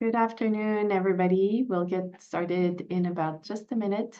Good afternoon, everybody. We'll get started in about just a minute.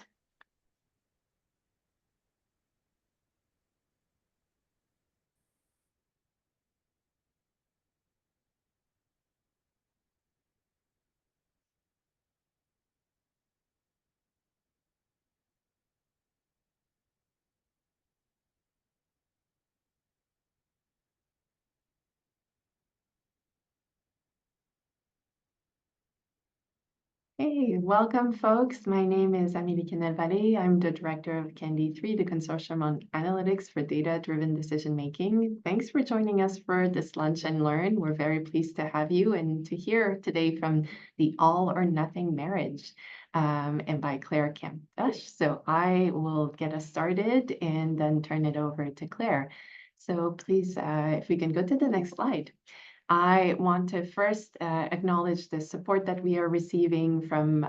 Hey, welcome, folks. My name is Amélie Canel-Vallée. I'm the director of CAnD3, the Consortium on Analytics for Data-Driven Decision-Making. Thanks for joining us for this Lunch and Learn. We're very pleased to have you and to hear today from The All or Nothing Marriage and by Claire Kamp-Dush. So I will get us started and then turn it over to Claire. So please, if we can go to the next slide. I want to first acknowledge the support that we are receiving from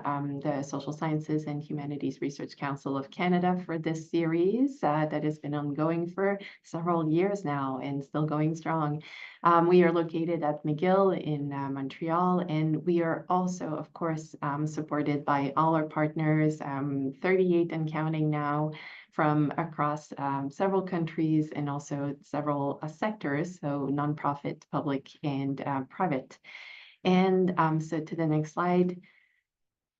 the Social Sciences and Humanities Research Council of Canada for this series that has been ongoing for several years now and still going strong. We are located at McGill in Montreal, and we are also, of course, supported by all our partners, 38 and counting now, from across several countries and also several sectors, so nonprofit, public, and private. And so to the next slide.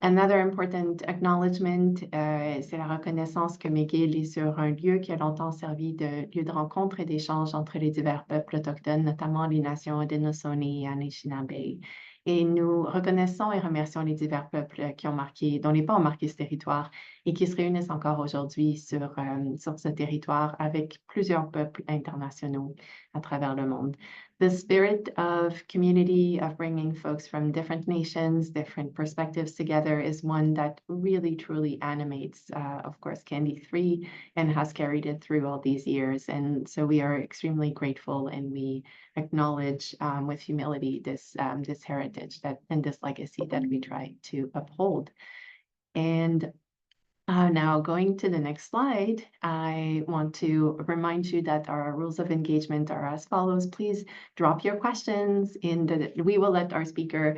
Another important acknowledgement, c'est la reconnaissance que McGill est sur un lieu qui a longtemps servi de lieu de rencontre et d'échange entre les divers peuples autochtones, notamment les nations Haudenosaunee et Anishinaabe. Et nous reconnaissons et remercions les divers peuples qui ont marqué, dont les pas ont marqué ce territoire et qui se réunissent encore aujourd'hui sur ce territoire avec plusieurs peuples internationaux à travers le monde. The spirit of community, of bringing folks from different nations, different perspectives together is one that really, truly animates, of course, CAnD3 and has carried it through all these years. And so we are extremely grateful and we acknowledge with humility this heritage and this legacy that we try to uphold. And now going to the next slide, I want to remind you that our rules of engagement are as follows. Please drop your questions we will let our speaker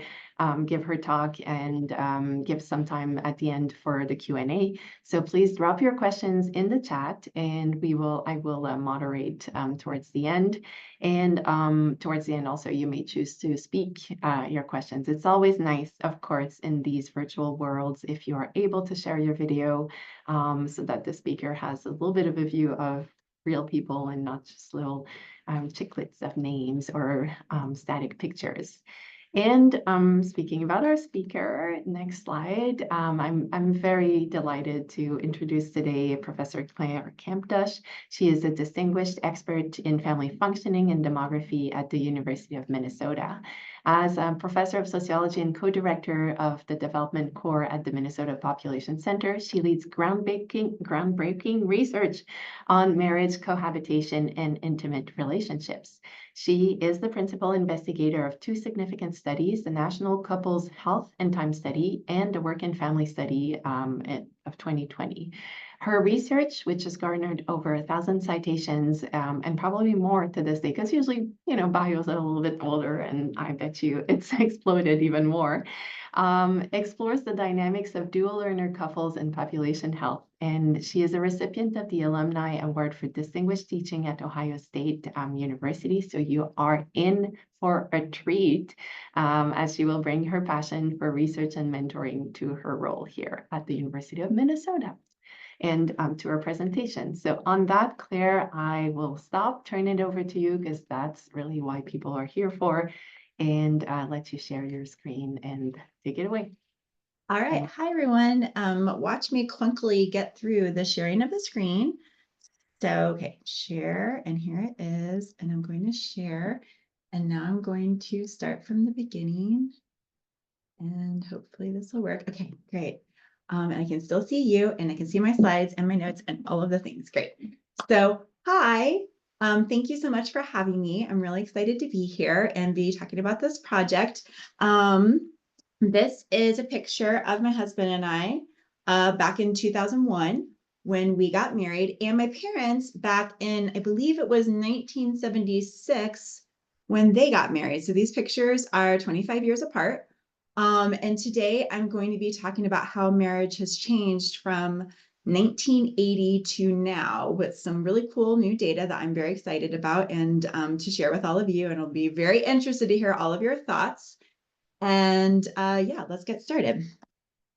give her talk and give some time at the end for the Q&A. So please drop your questions in the chat and I will moderate towards the end. And towards the end also, you may choose to speak your questions. It's always nice, of course, in these virtual worlds, if you are able to share your video so that the speaker has a little bit of a view of real people and not just little chiclets of names or static pictures. And speaking about our speaker, next slide, I'm very delighted to introduce today Professor Claire Kamp-Dush. She is a distinguished expert in family functioning and demography at the University of Minnesota. As a professor of sociology and co-director of the development core at the Minnesota Population Center, she leads groundbreaking research on marriage, cohabitation, and intimate relationships. She is the principal investigator of two significant studies, the National Couples Health and Time Study and the Work and Family Study of 2020. Her research, which has garnered over 1,000 citations and probably more to this day, because usually, bios are a little bit older and I bet you it's exploded even more, explores the dynamics of dual learner couples and population health. And she is a recipient of the Alumni Award for Distinguished Teaching at Ohio State University. So you are in for a treat as she will bring her passion for research and mentoring to her role here at the University of Minnesota and to our presentation. So on that, Claire, I will stop, turn it over to you because that's really why people are here for, and let you share your screen and take it away. All right. Hi, everyone. Watch me clunkily get through the sharing of the screen. So, okay, share, and here it is. And I'm going to share. And now I'm going to start from the beginning. And hopefully this will work. Okay, great. And I can still see you, and I can see my slides and my notes and all of the things. Great. So, hi. Thank you so much for having me. I'm really excited to be here and be talking about this project. This is a picture of my husband and I back in 2001 when we got married, and my parents back in, I believe it was 1976 when they got married. So these pictures are 25 years apart. And today I'm going to be talking about how marriage has changed from 1980 to now with some really cool new data that I'm very excited about and to share with all of you. And I'll be very interested to hear all of your thoughts. And yeah, let's get started.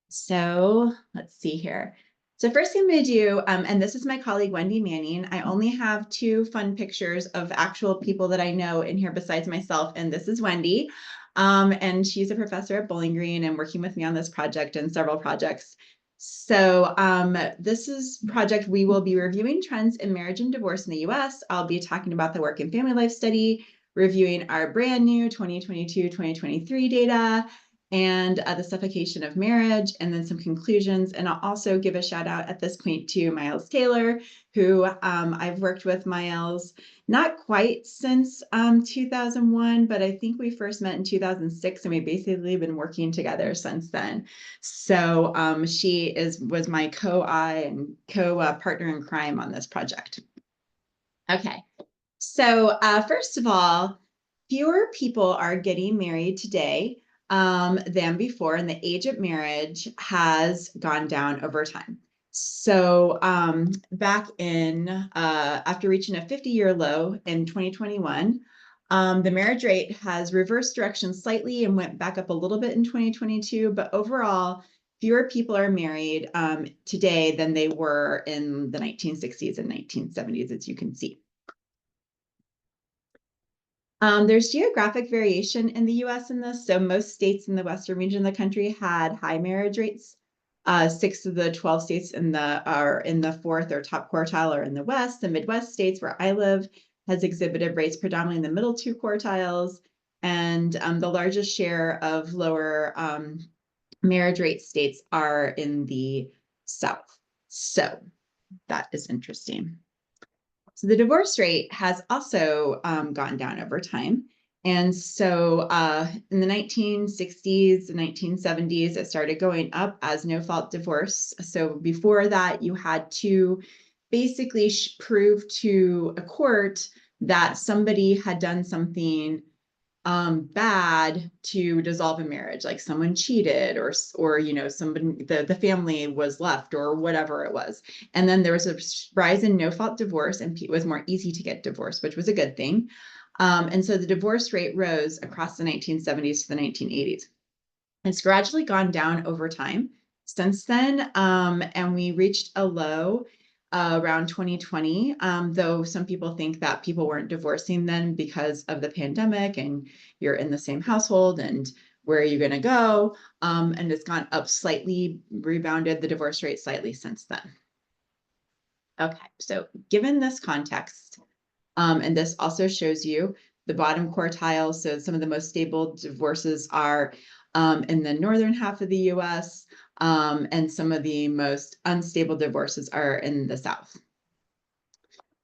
So let's see here. So first thing I'm going to do, and this is my colleague, Wendy Manning. I only have 2 fun pictures of actual people that I know in here besides myself. And this is Wendy. And she's a professor at Bowling Green and working with me on this project and several projects. So this is project we will be reviewing trends in marriage and divorce in the US. I'll be talking about the work and family life study, reviewing our brand new 2022-2023 data, and the suffocation of marriage, and then some conclusions. And I'll also give a shout out at this point to Miles Taylor, who I've worked with Miles not quite since 2001, but I think we first met in 2006, and we've basically been working together since then. So she was my co-I and co-partner in crime on this project. Okay. So first of all, fewer people are getting married today than before, and the age of marriage has gone down over time. So back in, after reaching a 50-year low in 2021, the marriage rate has reversed direction slightly and went back up a little bit in 2022, but overall, fewer people are married today than they were in the 1960s and 1970s, as you can see. There's geographic variation in the US in this. So most states in the western region of the country had high marriage rates. 6 of the 12 states are in the 4th or top quartile are in the West. The Midwest states where I live has exhibited rates predominantly in the middle 2 quartiles. And the largest share of lower marriage rate states are in the South. So that is interesting. So the divorce rate has also gone down over time. And so in the 1960s and 1970s, it started going up as no-fault divorce. So before that, you had to basically prove to a court that somebody had done something bad to dissolve a marriage, like someone cheated or somebody the family was left or whatever it was. And then there was a rise in no-fault divorce, and it was more easy to get divorced, which was a good thing. And so the divorce rate rose across the 1970s to the 1980s. It's gradually gone down over time since then, and we reached a low around 2020, though some people think that people weren't divorcing then because of the pandemic and you're in the same household and where are you going to go? And it's gone up slightly, rebounded the divorce rate slightly since then. Okay, so given this context, and this also shows you the bottom quartile, so some of the most stable divorces are in the northern half of the US, and some of the most unstable divorces are in the South.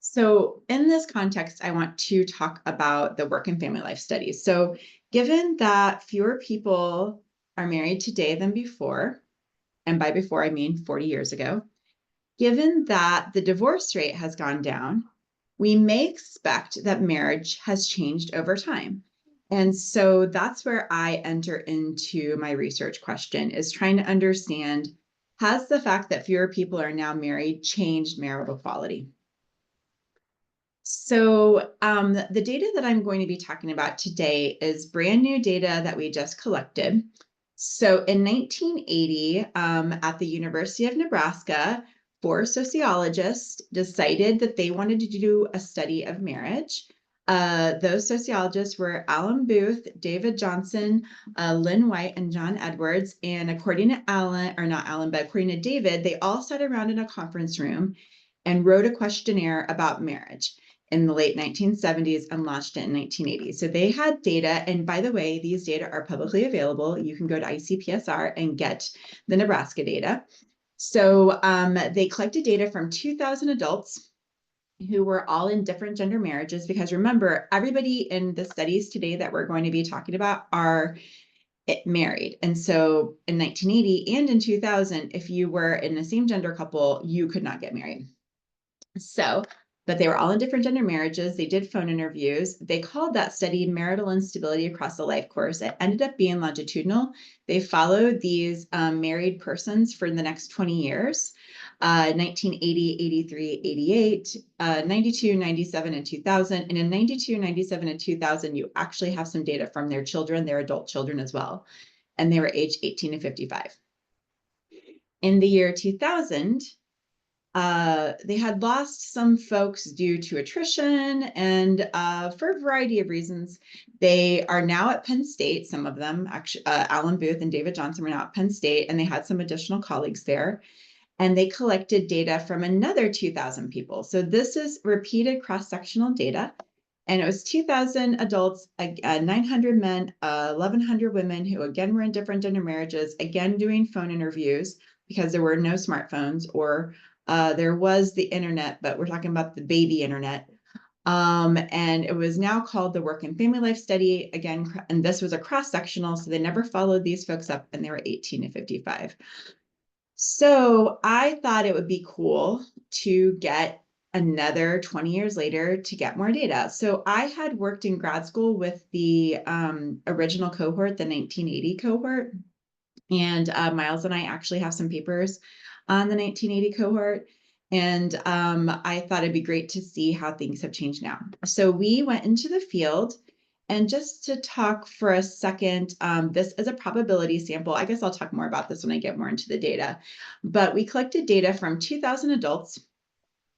So in this context, I want to talk about the work and family life studies. So given that fewer people are married today than before, and by before I mean 40 years ago, given that the divorce rate has gone down, we may expect that marriage has changed over time. And so that's where I enter into my research question, is trying to understand, has the fact that fewer people are now married changed marital quality? So the data that I'm going to be talking about today is brand new data that we just collected. So in 1980, at the University of Nebraska, 4 sociologists decided that they wanted to do a study of marriage. Those sociologists were Alan Booth, David Johnson, Lynn White, and John Edwards. And according to Alan, or not Alan, but according to David, they all sat around in a conference room and wrote a questionnaire about marriage in the late 1970s and launched it in 1980. So they had data. And by the way, these data are publicly available. You can go to ICPSR and get the Nebraska data. So they collected data from 2,000 adults who were all in different gender marriages, because remember, everybody in the studies today that we're going to be talking about are married. And so in 1980 and in 2000, if you were in a same gender couple, you could not get married. So but they were all in different gender marriages. They did phone interviews. They called that study Marital Instability Across the Life Course. It ended up being longitudinal. They followed these married persons for the next 20 years, 1980, 83, 88, 92, 97, and 2000. And in 92, 97, and 2000, you actually have some data from their children, their adult children as well. And they were aged 18 to 55. In the year 2000, they had lost some folks due to attrition and for a variety of reasons. They are now at Penn State. Some of them, actually, Alan Booth and David Johnson were now at Penn State, and they had some additional colleagues there. And they collected data from another 2,000 people. So this is repeated cross-sectional data. And it was 2,000 adults, 900 men, 1,100 women who, again, were in different gender marriages, again, doing phone interviews because there were no smartphones, or there was the internet, but we're talking about the baby internet. And it was now called the Work and Family Life Study again. And this was a cross-sectional, so they never followed these folks up, and they were 18 to 55. So I thought it would be cool to get another 20 years later to get more data. So I had worked in grad school with the original cohort, the 1980 cohort. And Miles and I actually have some papers on the 1980 cohort. And I thought it'd be great to see how things have changed now. So we went into the field. And just to talk for a second, this is a probability sample. I guess I'll talk more about this when I get more into the data. But we collected data from 2,000 adults,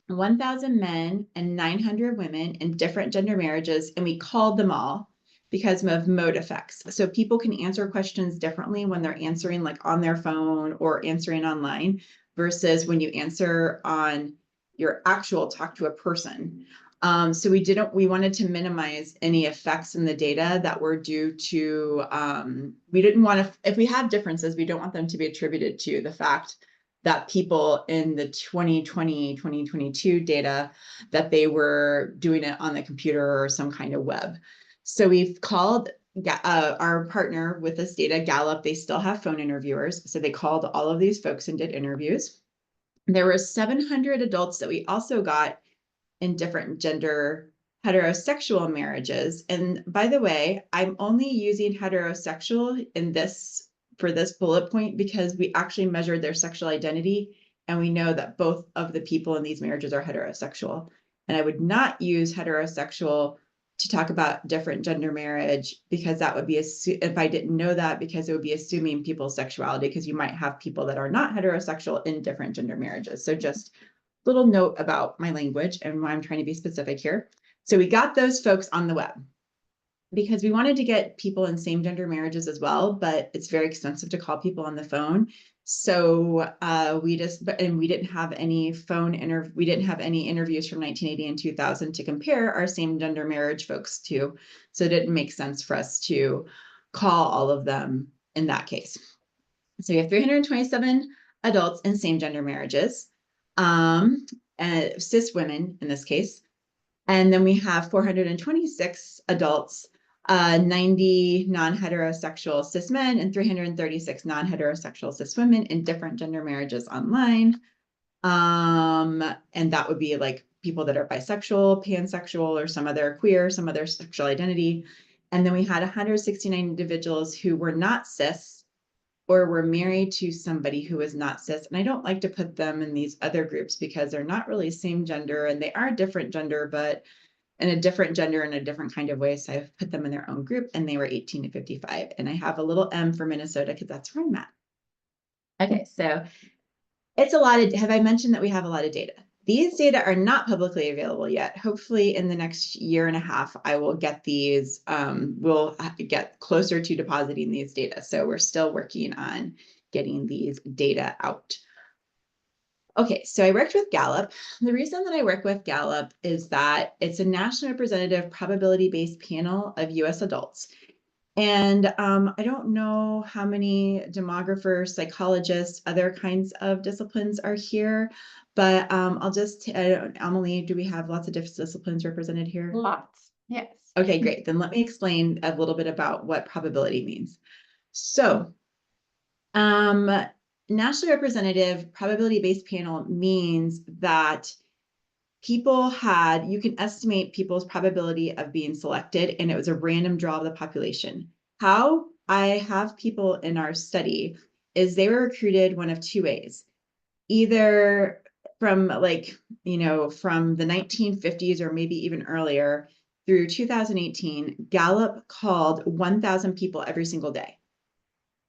1,000 men, and 900 women in different gender marriages, and we called them all because of mode effects. So people can answer questions differently when they're answering like on their phone or answering online versus when you answer on your actual talk to a person. So we wanted to minimize any effects in the data that were due to, we didn't want to, if we have differences, we don't want them to be attributed to the fact that people in the 2020, 2022 data, that they were doing it on the computer or some kind of web. So we've called our partner with this data, Gallup. They still have phone interviewers. So they called all of these folks and did interviews. There were 700 adults that we also got in different gender heterosexual marriages. And by the way, I'm only using heterosexual in this for this bullet point because we actually measured their sexual identity, and we know that both of the people in these marriages are heterosexual. And I would not use heterosexual to talk about different gender marriage because that would be, if I didn't know that, because it would be assuming people's sexuality, because you might have people that are not heterosexual in different gender marriages. So just little note about my language and why I'm trying to be specific here. So we got those folks on the web because we wanted to get people in same gender marriages as well, but it's very expensive to call people on the phone. So we didn't have any we didn't have any interviews from 1980 and 2000 to compare our same gender marriage folks to. So it didn't make sense for us to call all of them in that case. So we have 327 adults in same gender marriages. Cis women in this case. And then we have 426 adults, 90 non-heterosexual cis men, and 336 non-heterosexual cis women in different gender marriages online. And that would be like people that are bisexual, pansexual, or some other queer, some other sexual identity. And then we had 169 individuals who were not cis, or were married to somebody who is not cis. And I don't like to put them in these other groups because they're not really same gender, and they are different gender, but in a different gender in a different kind of way. So I've put them in their own group, and they were 18 to 55. And I have a little M for Minnesota because that's where I'm at. Okay, so it's a lot of, have I mentioned that we have a lot of data? These data are not publicly available yet. Hopefully in the next year and a half, I will get these, we'll get closer to depositing these data. So we're still working on getting these data out. Okay, so I worked with Gallup. The reason that I work with Gallup is that it's a national representative probability-based panel of US adults. And I don't know how many demographers, psychologists, other kinds of disciplines are here, but I'll just, Amelie, do we have lots of different disciplines represented here? Lots, yes. Okay, great. Then let me explain a little bit about what probability means. So, nationally representative probability-based panel means that people you can estimate people's probability of being selected, and it was a random draw of the population. How I have people in our study is they were recruited one of two ways. Either from from the 1950s or maybe even earlier through 2018, Gallup called 1,000 people every single day.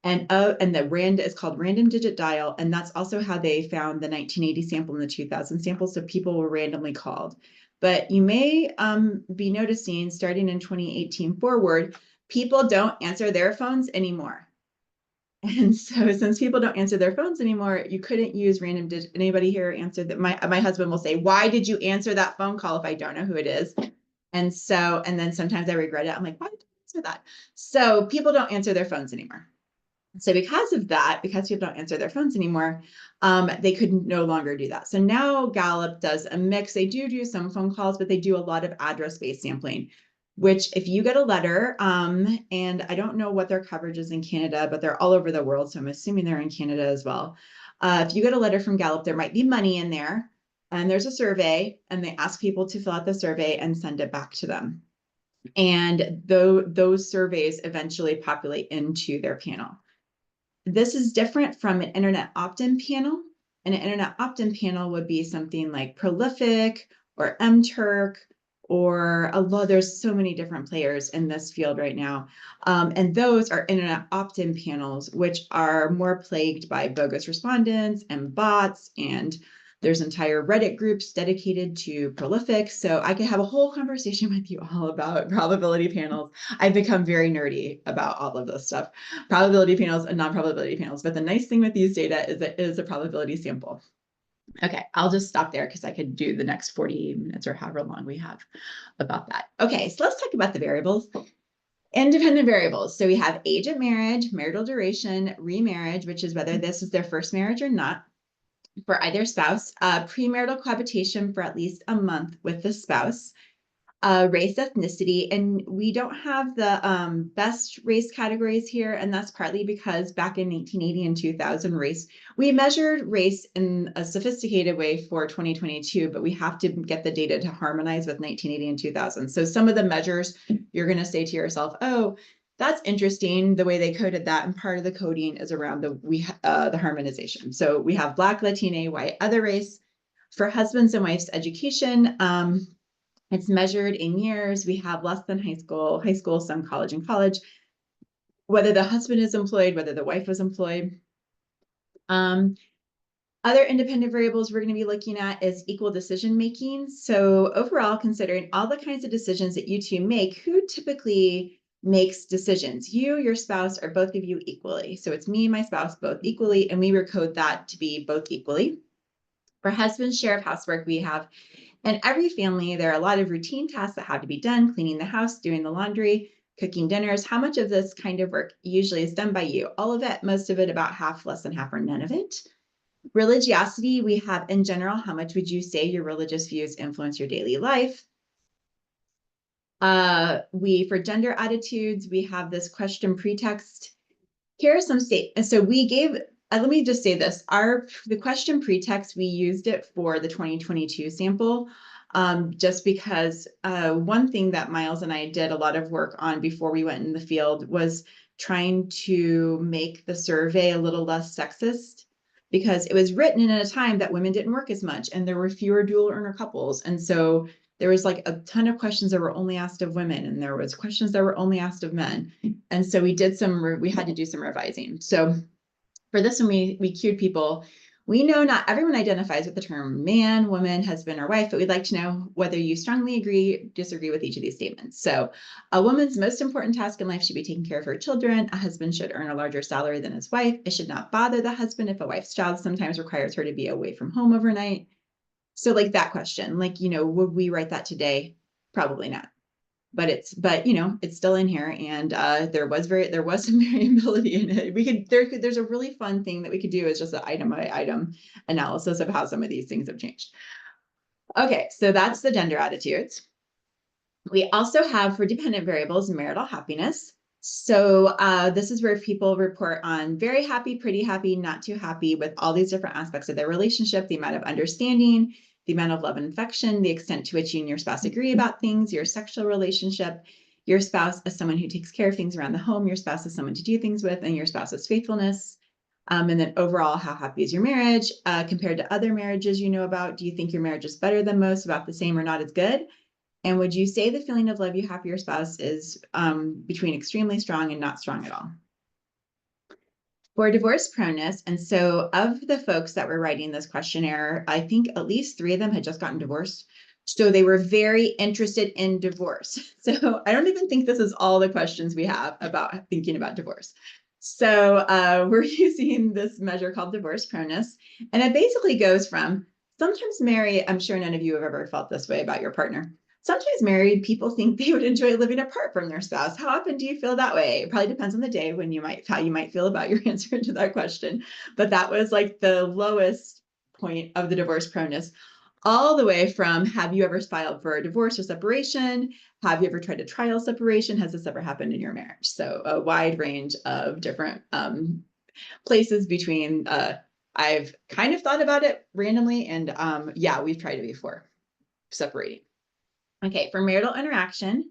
And the rand is called random digit dial, and that's also how they found the 1980 sample and the 2000 sample. So people were randomly called. But you may be noticing, starting in 2018 forward, people don't answer their phones anymore. And so since people don't answer their phones anymore, you couldn't use random digit. Anybody here answered that? My husband will say, "Why did you answer that phone call if I don't know who it is?" And then sometimes I regret it. I'm like, "Why did you answer that?" So people don't answer their phones anymore. So because of that, because people don't answer their phones anymore, they could no longer do that. So now Gallup does a mix. They do some phone calls, but they do a lot of address-based sampling, which if you get a letter, and I don't know what their coverage is in Canada, but they're all over the world. So I'm assuming they're in Canada as well. If you get a letter from Gallup, there might be money in there, and there's a survey, and they ask people to fill out the survey and send it back to them. And those surveys eventually populate into their panel. This is different from an internet opt-in panel. And an internet opt-in panel would be something like Prolific or mTurk or there's so many different players in this field right now. And those are internet opt-in panels, which are more plagued by bogus respondents and bots, and there's entire Reddit groups dedicated to Prolific. So I could have a whole conversation with you all about probability panels. I've become very nerdy about all of this stuff, probability panels and non-probability panels. But the nice thing with these data is it is a probability sample. Okay, I'll just stop there because I could do the next 40 minutes or however long we have about that. Okay, so let's talk about the variables. Independent variables. So we have age of marriage, marital duration, remarriage, which is whether this is their first marriage or not for either spouse, premarital cohabitation for at least a month with the spouse, race, ethnicity, and we don't have the best race categories here, and that's partly because back in 1980 and 2000 we measured race in a sophisticated way for 2022, but we have to get the data to harmonize with 1980 and 2000. So some of the measures you're going to say to yourself, "Oh, that's interesting, the way they coded that," and part of the coding is around the harmonization. So we have Black, Latina, white, other race. For husbands and wives' education, it's measured in years. We have less than high school, some college and college, whether the husband is employed, whether the wife was employed. Other independent variables we're going to be looking at is equal decision making. So overall, considering all the kinds of decisions that you two make, who typically makes decisions? You, your spouse, or both of you equally? So it's me and my spouse both equally, and we recode that to be both equally. For husband's share of housework, we have in every family, there are a lot of routine tasks that have to be done: cleaning the house, doing the laundry, cooking dinners. How much of this kind of work usually is done by you? All of it, most of it, about half, less than half, or none of it. Religiosity, we have in general, how much would you say your religious views influence your daily life? For gender attitudes, we have this question pretext. Here are some statements. So we gave, let me just say this, the question pretext, we used it for the 2022 sample, just because one thing that Miles and I did a lot of work on before we went in the field was trying to make the survey a little less sexist, because it was written in a time that women didn't work as much and there were fewer dual earner couples. And so there was like a ton of questions that were only asked of women, and there was questions that were only asked of men. And so we had to do some revising. So for this one, we cued people. We know not everyone identifies with the term man, woman, husband, or wife, but we'd like to know whether you strongly agree, disagree with each of these statements. So a woman's most important task in life should be taking care of her children. A husband should earn a larger salary than his wife. It should not bother the husband if a wife's job sometimes requires her to be away from home overnight. So like that question, would we write that today? Probably not. But it's still in here, and there was some variability in it. There's a really fun thing that we could do is just an item by item analysis of how some of these things have changed. Okay, so that's the gender attitudes. We also have, for dependent variables, marital happiness. So this is where people report on very happy, pretty happy, not too happy, with all these different aspects of their relationship, the amount of understanding, the amount of love and affection, the extent to which you and your spouse agree about things, your sexual relationship, your spouse as someone who takes care of things around the home, your spouse as someone to do things with, and your spouse's faithfulness. And then overall, how happy is your marriage compared to other marriages you know about? Do you think your marriage is better than most, about the same, or not as good? And would you say the feeling of love you have for your spouse is between extremely strong and not strong at all? For divorce proneness, and so of the folks that were writing this questionnaire, I think at least 3 of them had just gotten divorced. So they were very interested in divorce. So I don't even think this is all the questions we have about thinking about divorce. So we're using this measure called divorce proneness. And it basically goes from sometimes married, I'm sure none of you have ever felt this way about your partner. Sometimes married people think they would enjoy living apart from their spouse. How often do you feel that way? It probably depends on the day when how you might feel about your answer to that question. But that was like the lowest point of the divorce proneness, all the way from, have you ever filed for a divorce or separation? Have you ever tried a trial separation? Has this ever happened in your marriage? So a wide range of different places between I've kind of thought about it randomly, and yeah, we've tried it before, separating. Okay, for marital interaction,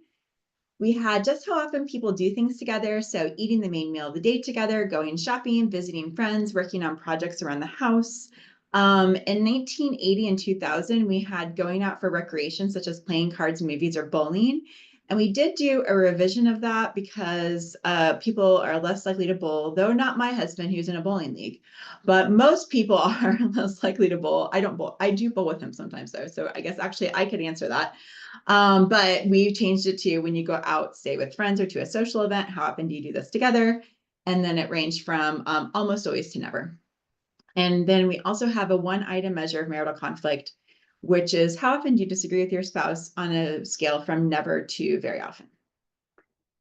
we had just how often people do things together. So eating the main meal of the day together, going shopping, visiting friends, working on projects around the house. In 1980 and 2000, we had going out for recreation, such as playing cards, movies, or bowling. And we did do a revision of that because people are less likely to bowl, though not my husband, who's in a bowling league. But most people are less likely to bowl. I don't bowl. I do bowl with him sometimes, though. So I guess actually I could answer that. But we changed it to when you go out, say with friends or to a social event, how often do you do this together? And then it ranged from almost always to never. And then we also have a 1-item measure of marital conflict, which is how often do you disagree with your spouse on a scale from never to very often.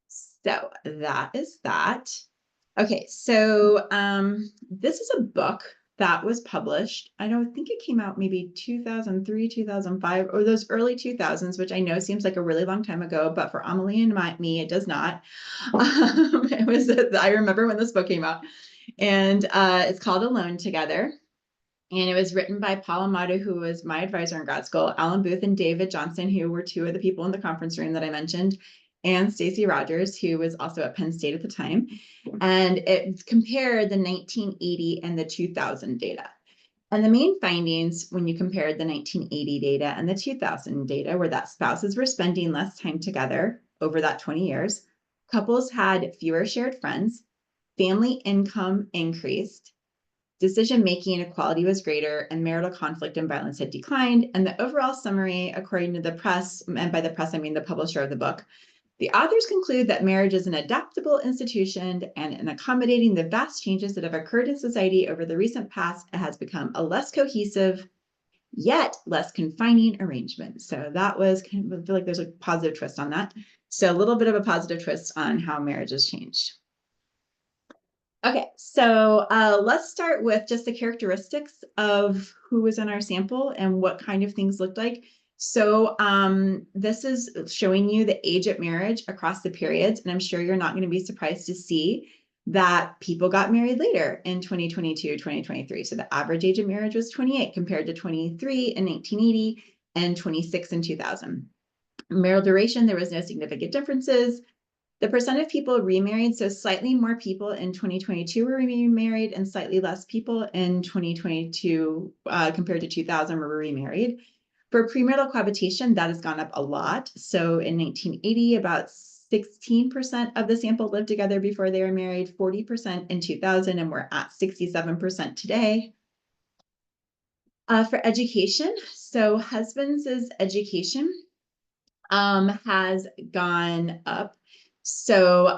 So that is that. Okay, so this is a book that was published. I don't think it came out maybe 2003, 2005, or those early 2000s, which I know seems like a really long time ago, but for Amelie and me, it does not. I remember when this book came out, and it's called Alone Together. And it was written by Paul Amato, who was my advisor in grad school, Alan Booth and David Johnson, who were 2 of the people in the conference room that I mentioned, and Stacy Rogers, who was also at Penn State at the time. And it compared the 1980 and the 2000 data. And the main findings when you compared the 1980 data and the 2000 data were that spouses were spending less time together over that 20 years. Couples had fewer shared friends. Family income increased. Decision-making equality was greater, and marital conflict and violence had declined. And the overall summary, according to the press, and by the press, I mean the publisher of the book, the authors conclude that marriage is an adaptable institution, and in accommodating the vast changes that have occurred in society over the recent past, it has become a less cohesive, yet less confining arrangement. So that was kind of, I feel like there's a positive twist on that. So a little bit of a positive twist on how marriage has changed. Okay, so let's start with just the characteristics of who was in our sample and what kind of things looked like. So this is showing you the age at marriage across the periods, and I'm sure you're not going to be surprised to see that people got married later in 2022, 2023. So the average age of marriage was 28 compared to 23 in 1980 and 26 in 2000. Marital duration, there was no significant differences. The percent of people remarried, so slightly more people in 2022 were remarried and slightly less people in 2022 compared to 2000 were remarried. For premarital cohabitation, that has gone up a lot. So in 1980, about 16% of the sample lived together before they were married, 40% in 2000, and we're at 67% today. For education, so husbands' education has gone up. So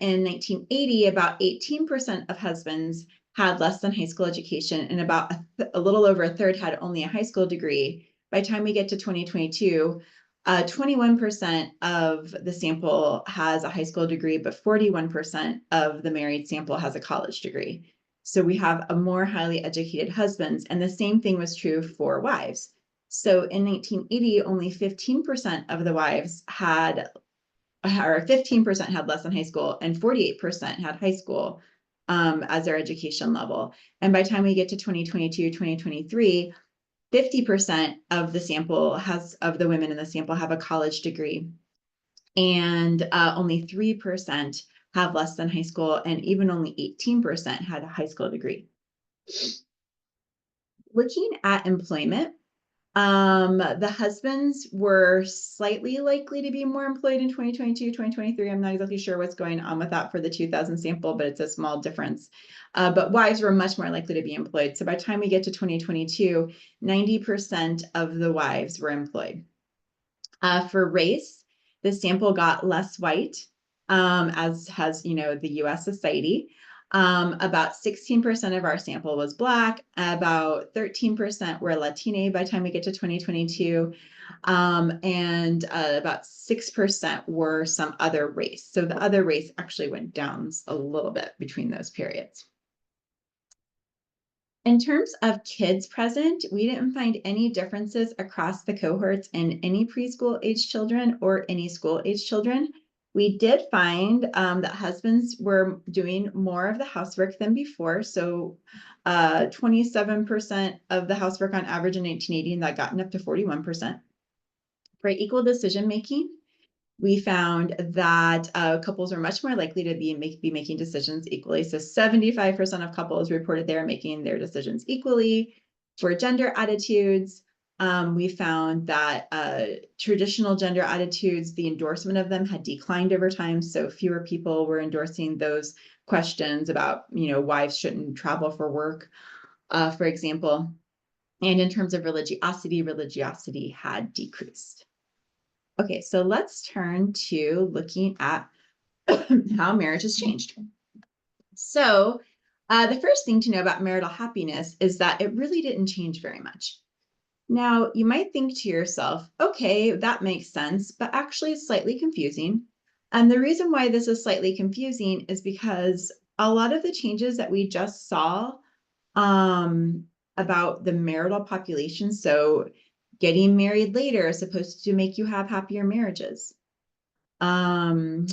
in 1980, about 18% of husbands had less than high school education, and about a little over a third had only a high school degree. By the time we get to 2022, 21% of the sample has a high school degree, but 41% of the married sample has a college degree. So we have a more highly educated husbands, and the same thing was true for wives. So in 1980, only 15% of the wives had, or 15% had less than high school, and 48% had high school as their education level. And by the time we get to 2022, 2023, 50% of the sample of the women in the sample have a college degree, and only 3% have less than high school, and even only 18% had a high school degree. Looking at employment, the husbands were slightly likely to be more employed in 2022, 2023. I'm not exactly sure what's going on with that for the 2000 sample, but it's a small difference. But wives were much more likely to be employed. So by the time we get to 2022, 90% of the wives were employed. For race, the sample got less white, as has, the US society. About 16% of our sample was Black, about 13% were Latine by the time we get to 2022, and about 6% were some other race. So the other race actually went down a little bit between those periods. In terms of kids present, we didn't find any differences across the cohorts in any preschool age children or any school age children. We did find that husbands were doing more of the housework than before. So 27% of the housework on average in 1980, and that gotten up to 41%. For equal decision making, we found that couples are much more likely to be making decisions equally. So 75% of couples reported they are making their decisions equally. For gender attitudes, we found that traditional gender attitudes, the endorsement of them had declined over time. So fewer people were endorsing those questions about, wives shouldn't travel for work, for example. And in terms of religiosity had decreased. Okay, so let's turn to looking at how marriage has changed. So the first thing to know about marital happiness is that it really didn't change very much. Now, you might think to yourself, okay, that makes sense, but actually it's slightly confusing. And the reason why this is slightly confusing is because a lot of the changes that we just saw about the marital population, so getting married later is supposed to make you have happier marriages. Having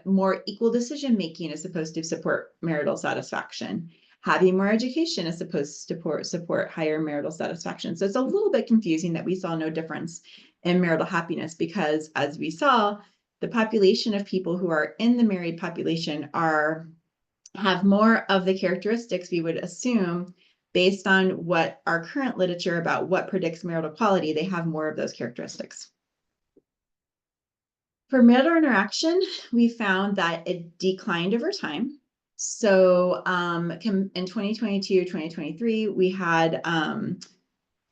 more equal decision making is supposed to support marital satisfaction. Having more education is supposed to support higher marital satisfaction. So it's a little bit confusing that we saw no difference in marital happiness because, as we saw, the population of people who are in the married population have more of the characteristics we would assume based on what our current literature about what predicts marital quality, they have more of those characteristics. For marital interaction, we found that it declined over time. So in 2022, 2023, we had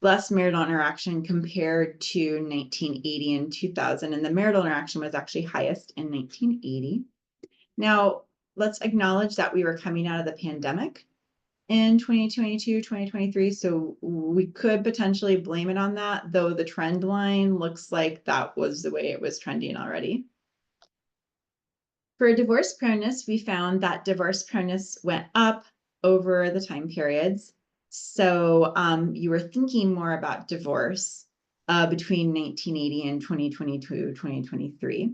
less marital interaction compared to 1980 and 2000, and the marital interaction was actually highest in 1980. Now, let's acknowledge that we were coming out of the pandemic in 2022, 2023, so we could potentially blame it on that, though the trend line looks like that was the way it was trending already. For divorce proneness, we found that divorce proneness went up over the time periods. So you were thinking more about divorce between 1980 and 2022, 2023.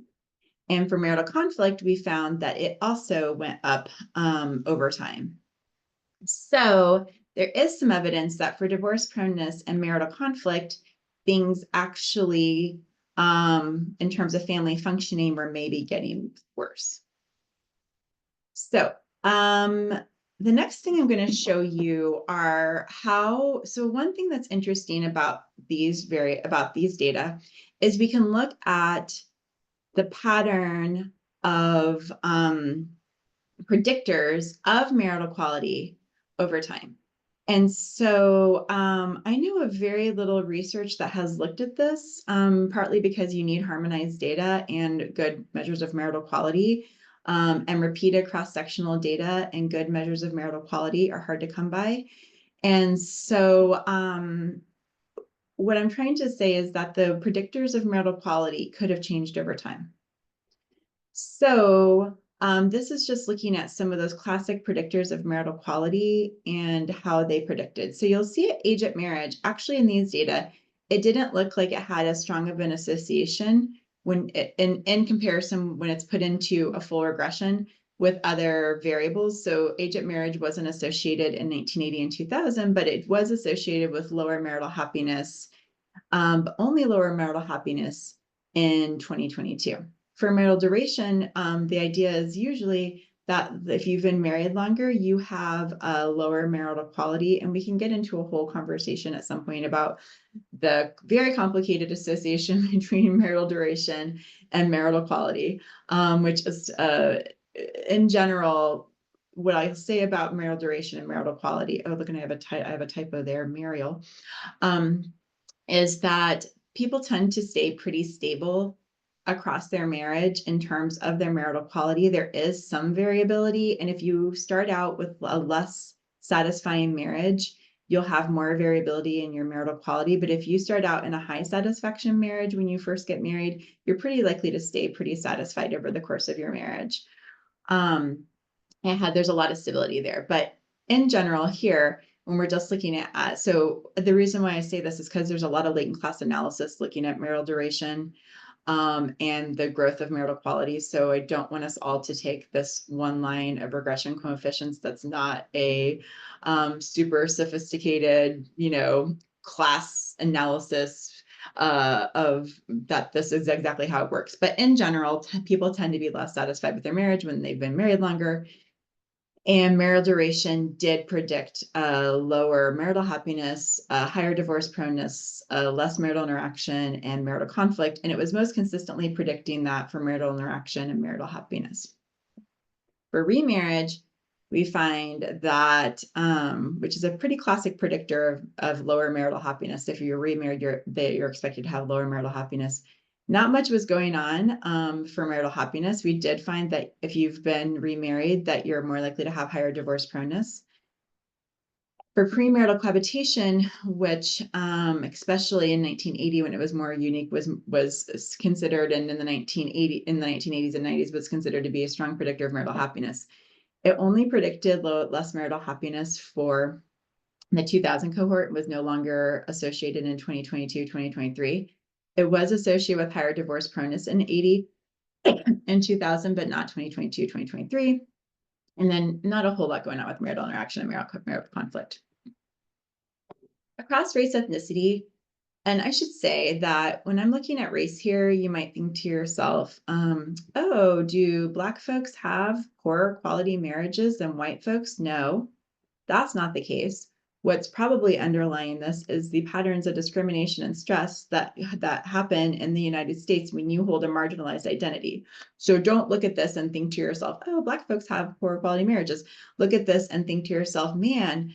And for marital conflict, we found that it also went up over time. So there is some evidence that for divorce proneness and marital conflict, things actually, in terms of family functioning, were maybe getting worse. So the next thing I'm going to show you are so one thing that's interesting about these data is we can look at the pattern of predictors of marital quality over time. And so I know of very little research that has looked at this, partly because you need harmonized data and good measures of marital quality, and repeated cross-sectional data and good measures of marital quality are hard to come by. And so what I'm trying to say is that the predictors of marital quality could have changed over time. So this is just looking at some of those classic predictors of marital quality and how they predicted. So you'll see at age at marriage, actually in these data, it didn't look like it had as strong of an association when in comparison when it's put into a full regression with other variables. So age at marriage wasn't associated in 1980 and 2000, but it was associated with lower marital happiness, but only lower marital happiness in 2022. For marital duration, the idea is usually that if you've been married longer, you have a lower marital quality. And we can get into a whole conversation at some point about the very complicated association between marital duration and marital quality, which is, in general, what I say about marital duration and marital quality. Oh, look, and I have a typo there, Mariel. Is that people tend to stay pretty stable across their marriage in terms of their marital quality. There is some variability. And if you start out with a less satisfying marriage, you'll have more variability in your marital quality. But if you start out in a high satisfaction marriage when you first get married, you're pretty likely to stay pretty satisfied over the course of your marriage. And there's a lot of stability there. But in general here, when we're just looking at, so the reason why I say this is because there's a lot of latent class analysis looking at marital duration and the growth of marital quality. So I don't want us all to take this one line of regression coefficients that's not a super sophisticated, class analysis of that this is exactly how it works. But in general, people tend to be less satisfied with their marriage when they've been married longer. And marital duration did predict lower marital happiness, higher divorce proneness, less marital interaction, and marital conflict. And it was most consistently predicting that for marital interaction and marital happiness. For remarriage, we find that, which is a pretty classic predictor of lower marital happiness. If you're remarried, you're expected to have lower marital happiness. Not much was going on for marital happiness. We did find that if you've been remarried, that you're more likely to have higher divorce proneness. For premarital cohabitation, which especially in 1980, when it was more unique, was considered, and in the 1980s and 90s was considered to be a strong predictor of marital happiness. It only predicted less marital happiness for the 2000 cohort. Was no longer associated in 2022, 2023. It was associated with higher divorce proneness in 80 and 2000, but not 2022, 2023. And then not a whole lot going on with marital interaction and marital conflict. Across race ethnicity, and I should say that when I'm looking at race here, you might think to yourself, oh, do Black folks have poorer quality marriages than white folks? No, that's not the case. What's probably underlying this is the patterns of discrimination and stress that happen in the United States when you hold a marginalized identity. So don't look at this and think to yourself, oh, Black folks have poor quality marriages. Look at this and think to yourself, man,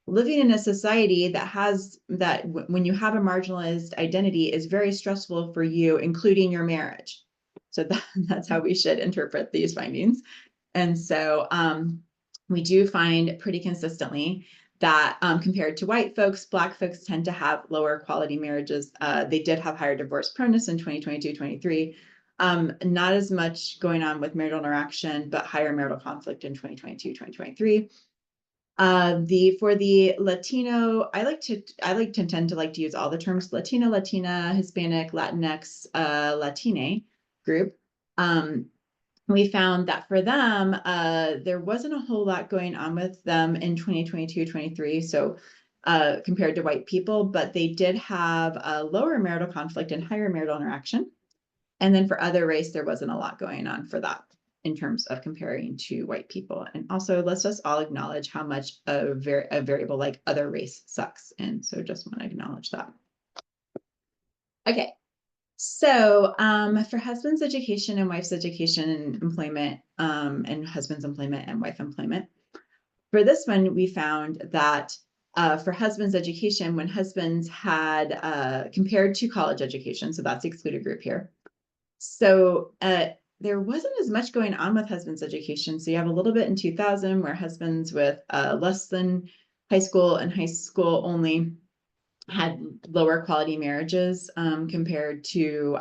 living in a society that has that when you have a marginalized identity is very stressful for you, including your marriage. So that's how we should interpret these findings. And so we do find pretty consistently that compared to white folks, Black folks tend to have lower quality marriages. They did have higher divorce proneness in 2022, 23. Not as much going on with marital interaction, but higher marital conflict in 2022, 2023. For the Latino, I tend to use all the terms Latino, Latina, Hispanic, Latinx, Latine group. We found that for them, there wasn't a whole lot going on with them in 2022, 23. So compared to white people, but they did have a lower marital conflict and higher marital interaction. And then for other race, there wasn't a lot going on for that in terms of comparing to white people. And also, let's just all acknowledge how much a variable like other race sucks. And so just want to acknowledge that. Okay. So for husband's education and wife's education and employment, and husband's employment and wife employment, for this one, we found that for husband's education, when husbands had compared to college education, so that's the excluded group here. So there wasn't as much going on with husband's education. So you have a little bit in 2000 where husbands with less than high school and high school only had lower quality marriages compared to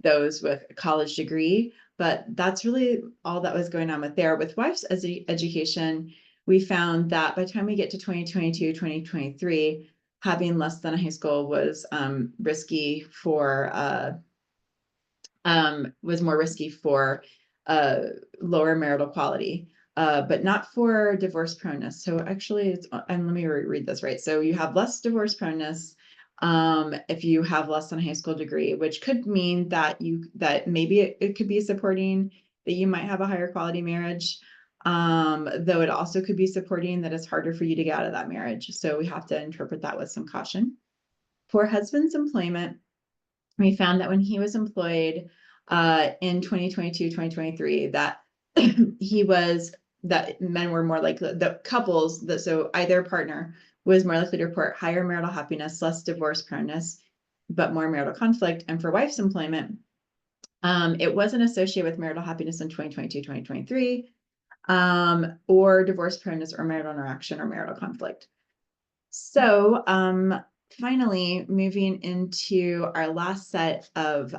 those with a college degree. But that's really all that was going on with there. With wife's education, we found that by the time we get to 2022, 2023, having less than a high school was risky for was more risky for lower marital quality, but not for divorce proneness. So actually, and let me read this right. So you have less divorce proneness if you have less than a high school degree, which could mean that maybe it could be supporting that you might have a higher quality marriage. Though it also could be supporting that it's harder for you to get out of that marriage. So we have to interpret that with some caution. For husband's employment, we found that when he was employed in 2022, 2023, that that men were more likely, the couples, so either partner was more likely to report higher marital happiness, less divorce proneness, but more marital conflict. And for wife's employment, it wasn't associated with marital happiness in 2022, 2023, or divorce proneness or marital interaction or marital conflict. So finally, moving into our last set of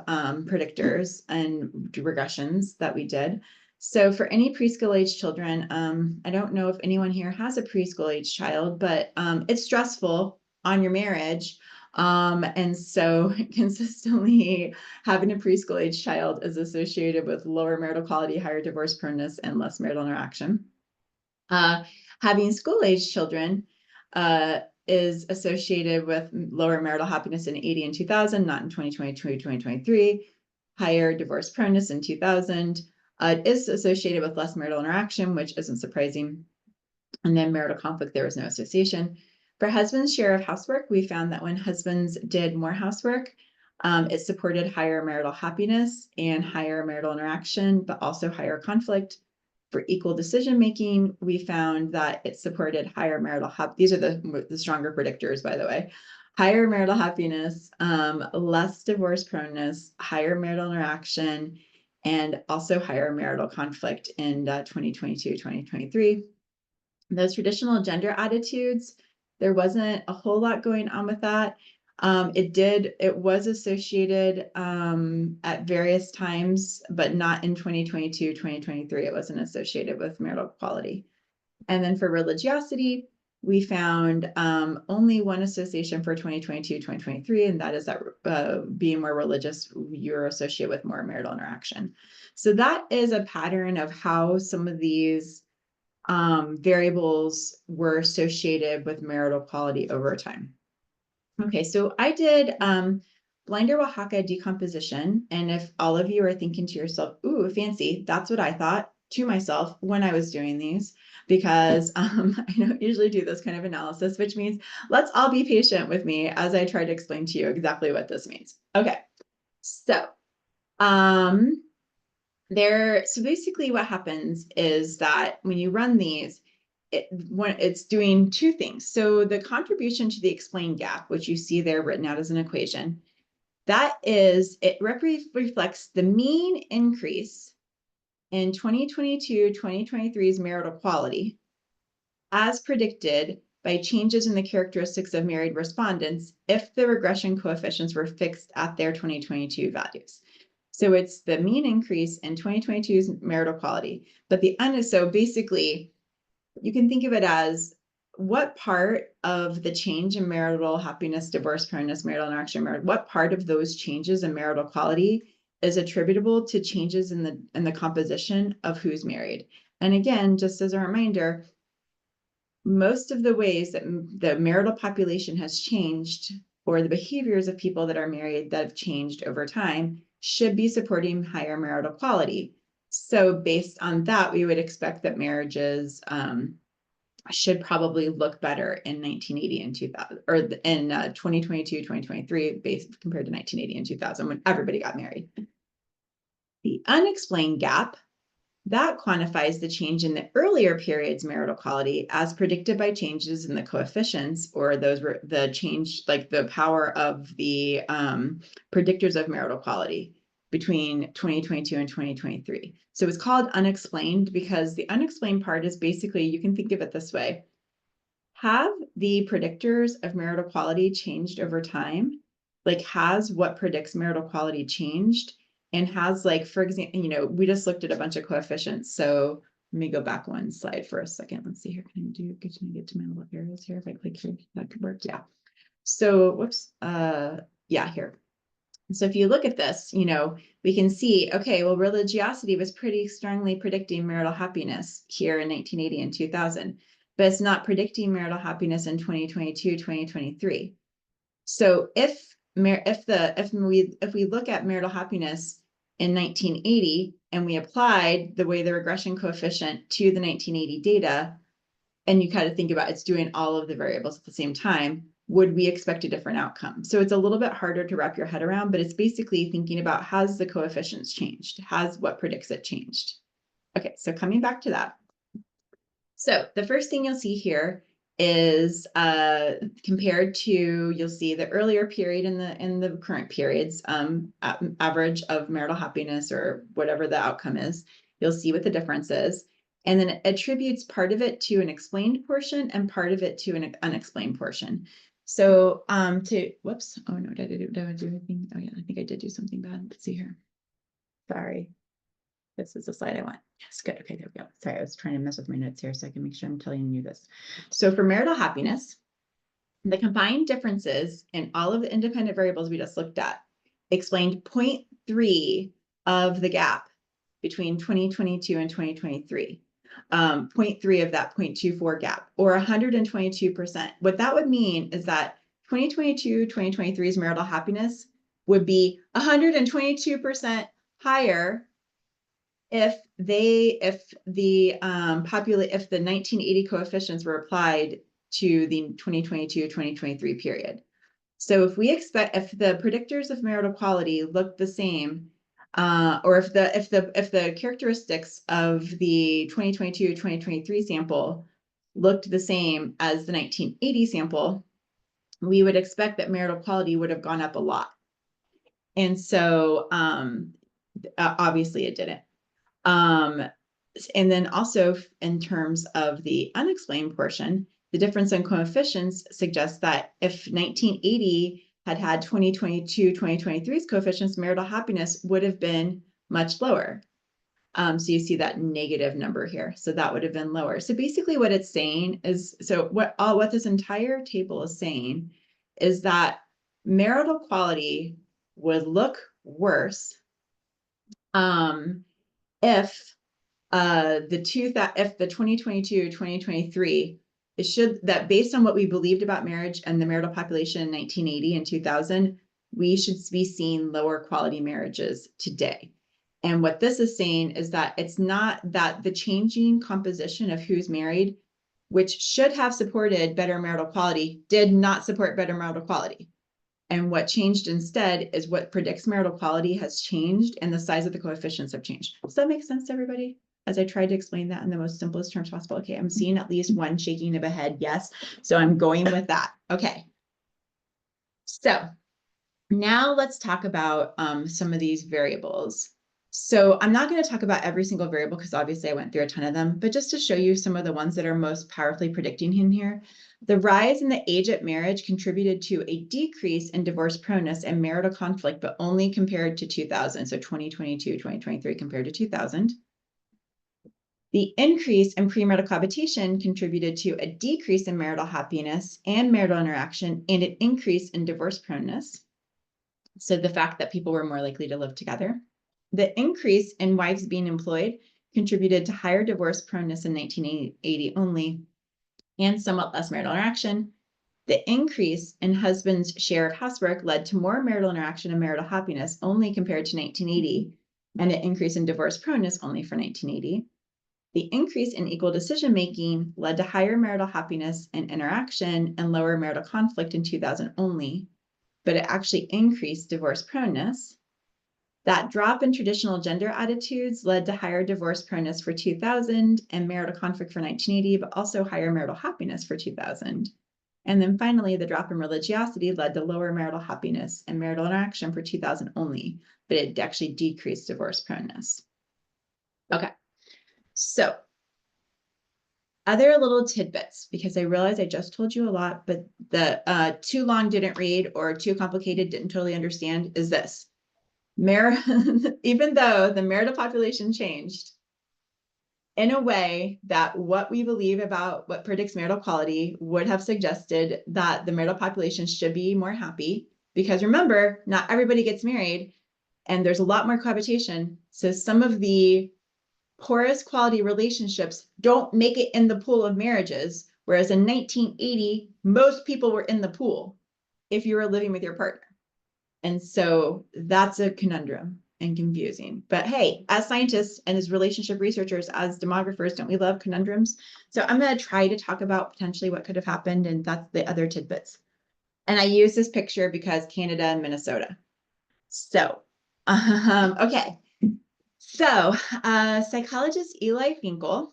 predictors and regressions that we did. So for any preschool age children, I don't know if anyone here has a preschool age child, but it's stressful on your marriage. And so consistently having a preschool age child is associated with lower marital quality, higher divorce proneness, and less marital interaction. Having school age children is associated with lower marital happiness in 80 and 2000, not in 2022, 2023, higher divorce proneness in 2000. It is associated with less marital interaction, which isn't surprising. And then marital conflict, there was no association. For husband's share of housework, we found that when husbands did more housework, it supported higher marital happiness and higher marital interaction, but also higher conflict. For equal decision making, we found that it supported higher marital happiness. These are the stronger predictors, by the way. Higher marital happiness, less divorce proneness, higher marital interaction, and also higher marital conflict in 2022, 2023. Those traditional gender attitudes, there wasn't a whole lot going on with that. It was associated at various times, but not in 2022, 2023. It wasn't associated with marital quality. And then for religiosity, we found only one association for 2022, 2023, and that is that being more religious, you're associated with more marital interaction. So that is a pattern of how some of these variables were associated with marital quality over time. Okay, so I did Blinder Oaxaca decomposition. And if all of you are thinking to yourself, ooh, fancy, that's what I thought to myself when I was doing these, because I don't usually do this kind of analysis, which means let's all be patient with me as I try to explain to you exactly what this means. Okay, so so basically what happens is that when you run these, it's doing two things. So the contribution to the explained gap, which you see there written out as an equation, it reflects the mean increase in 2022-2023's marital quality as predicted by changes in the characteristics of married respondents if the regression coefficients were fixed at their 2022 values. So it's the mean increase in 2022's marital quality. But so basically, you can think of it as what part of the change in marital happiness, divorce proneness, marital interaction, what part of those changes in marital quality is attributable to changes in the composition of who's married. And again, just as a reminder, most of the ways that the marital population has changed, or the behaviors of people that are married that have changed over time, should be supporting higher marital quality. So based on that, we would expect that marriages should probably look better in 1980 and 2000, or in 2022, 2023, based compared to 1980 and 2000 when everybody got married. The unexplained gap, that quantifies the change in the earlier period's marital quality as predicted by changes in the coefficients, or those were the change, like the power of the predictors of marital quality between 2022 and 2023. So it's called unexplained because the unexplained part is basically, you can think of it this way. Have the predictors of marital quality changed over time? Like, has what predicts marital quality changed? And has, like, for example, we just looked at a bunch of coefficients. So let me go back one slide for a second. Let's see here. Can I get to my little arrows here? If I click here, that could work. Yeah. So whoops. Yeah, here. So if you look at this, we can see, okay, well, religiosity was pretty strongly predicting marital happiness here in 1980 and 2000, but it's not predicting marital happiness in 2022, 2023. So if we look at marital happiness in 1980 and we applied the regression coefficient to the 1980 data, and you kind of think about it's doing all of the variables at the same time, would we expect a different outcome? So it's a little bit harder to wrap your head around, but it's basically thinking about, has the coefficients changed? Has what predicts it changed? Okay, so coming back to that. So the first thing you'll see here is compared to, you'll see the earlier period in the current periods, average of marital happiness or whatever the outcome is. You'll see what the difference is. And then it attributes part of it to an explained portion and part of it to an unexplained portion. So whoops, oh no, did I do anything? Oh yeah, I think I did do something bad. Let's see here. Sorry. This is the slide I want. Yes, good. Okay, there we go. Sorry, I was trying to mess with my notes here so I can make sure I'm telling you this. So for marital happiness, the combined differences in all of the independent variables we just looked at explained 0.3 of the gap between 2022 and 2023. 0.3 of that 0.24 gap, or 122%. What that would mean is that 2022, 2023's marital happiness would be 122% higher if the 1980 coefficients were applied to the 2022-2023 period. So if the predictors of marital quality look the same, or if the characteristics of the 2022-2023 sample looked the same as the 1980 sample, we would expect that marital quality would have gone up a lot. And so obviously it didn't. And then also in terms of the unexplained portion, the difference in coefficients suggests that if 1980 had 2022, 2023's coefficients, marital happiness would have been much lower. So you see that negative number here. So that would have been lower. So basically what it's saying is, so what this entire table is saying is that marital quality would look worse if the 2022, 2023, that based on what we believed about marriage and the marital population in 1980 and 2000, we should be seeing lower quality marriages today. And what this is saying is that it's not that the changing composition of who's married, which should have supported better marital quality, did not support better marital quality. And what changed instead is what predicts marital quality has changed, and the size of the coefficients have changed. Does that make sense to everybody? As I tried to explain that in the most simplest terms possible. Okay, I'm seeing at least one shaking of a head. Yes. So I'm going with that. Okay. So now let's talk about some of these variables. So I'm not going to talk about every single variable because obviously I went through a ton of them, but just to show you some of the ones that are most powerfully predicting in here. The rise in the age at marriage contributed to a decrease in divorce proneness and marital conflict, but only compared to 2000. So 2022, 2023 compared to 2000. The increase in premarital cohabitation contributed to a decrease in marital happiness and marital interaction and an increase in divorce proneness. So the fact that people were more likely to live together. The increase in wives being employed contributed to higher divorce proneness in 1980 only and somewhat less marital interaction. The increase in husband's share of housework led to more marital interaction and marital happiness only compared to 1980, and an increase in divorce proneness only for 1980. The increase in equal decision-making led to higher marital happiness and interaction and lower marital conflict in 2000 only, but it actually increased divorce proneness. That drop in traditional gender attitudes led to higher divorce proneness for 2000 and marital conflict for 1980, but also higher marital happiness for 2000. And then finally, the drop in religiosity led to lower marital happiness and marital interaction for 2000 only, but it actually decreased divorce proneness. Okay, so other little tidbits, because I realize I just told you a lot, but the too long didn't read or too complicated didn't totally understand is this. Even though the marital population changed in a way that what we believe about what predicts marital quality would have suggested that the marital population should be more happy, because remember, not everybody gets married and there's a lot more cohabitation. So some of the poorest quality relationships don't make it in the pool of marriages, whereas in 1980, most people were in the pool if you were living with your partner. And so that's a conundrum and confusing. But hey, as scientists and as relationship researchers, as demographers, don't we love conundrums? So I'm going to try to talk about potentially what could have happened, and that's the other tidbits. And I use this picture because Canada and Minnesota. So, okay. So, psychologist Eli Finkel,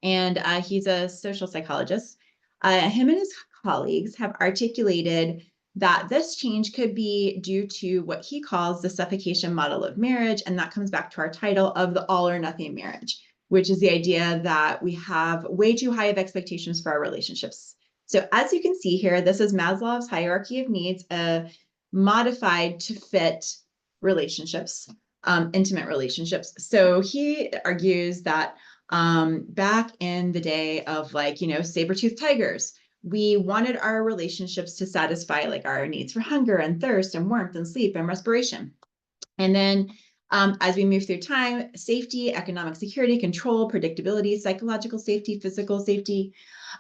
and he's a social psychologist, him and his colleagues have articulated that this change could be due to what he calls the suffocation model of marriage. And that comes back to our title of the all or nothing marriage, which is the idea that we have way too high of expectations for our relationships. So as you can see here, this is Maslow's hierarchy of needs, modified to fit relationships, intimate relationships. So he argues that back in the day of saber-toothed tigers, we wanted our relationships to satisfy like our needs for hunger and thirst and warmth and sleep and respiration. And then as we move through time, safety, economic security, control, predictability, psychological safety, physical safety.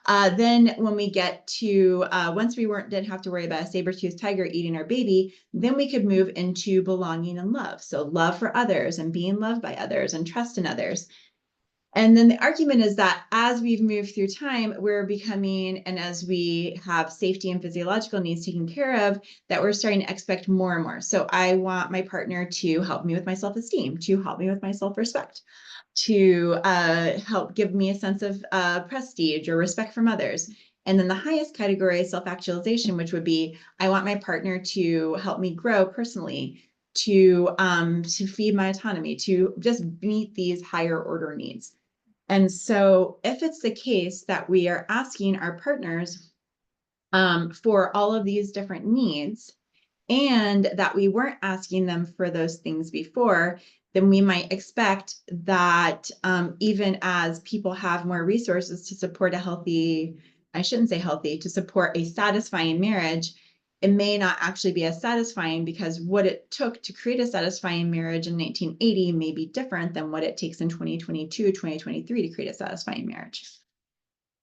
Then when we get to, once we didn't have to worry about a saber-toothed tiger eating our baby, then we could move into belonging and love. So love for others and being loved by others and trust in others. And then the argument is that as we've moved through time, we're becoming, and as we have safety and physiological needs taken care of, that we're starting to expect more and more. So I want my partner to help me with my self-esteem, to help me with my self-respect, to help give me a sense of prestige or respect from others. And then the highest category is self-actualization, which would be, I want my partner to help me grow personally, to feed my autonomy, to just meet these higher order needs. And so if it's the case that we are asking our partners for all of these different needs, and that we weren't asking them for those things before, then we might expect that even as people have more resources to support a healthy, I shouldn't say healthy, to support a satisfying marriage, it may not actually be as satisfying, because what it took to create a satisfying marriage in 1980 may be different than what it takes in 2022, 2023 to create a satisfying marriage.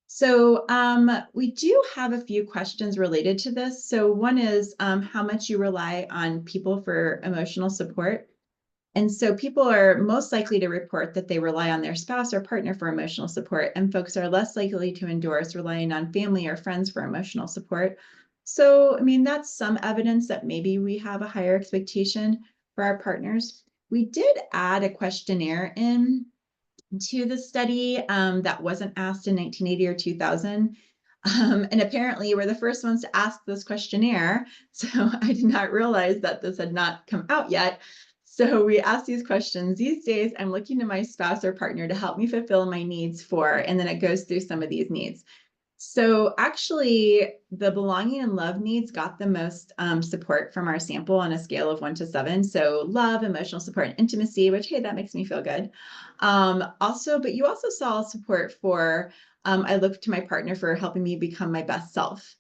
So we do have a few questions related to this. So one is how much you rely on people for emotional support. And so people are most likely to report that they rely on their spouse or partner for emotional support, and folks are less likely to endorse relying on family or friends for emotional support. So, I mean, that's some evidence that maybe we have a higher expectation for our partners. We did add a questionnaire in to the study that wasn't asked in 1980 or 2000. And apparently we're the first ones to ask this questionnaire. So I did not realize that this had not come out yet. So we ask these questions. These days, I'm looking to my spouse or partner to help me fulfill my needs for, and then it goes through some of these needs. So actually, the belonging and love needs got the most support from our sample on a scale of 1 to 7. So love, emotional support, and intimacy, which, hey, that makes me feel good. But you also saw support for, I look to my partner for helping me become my best self,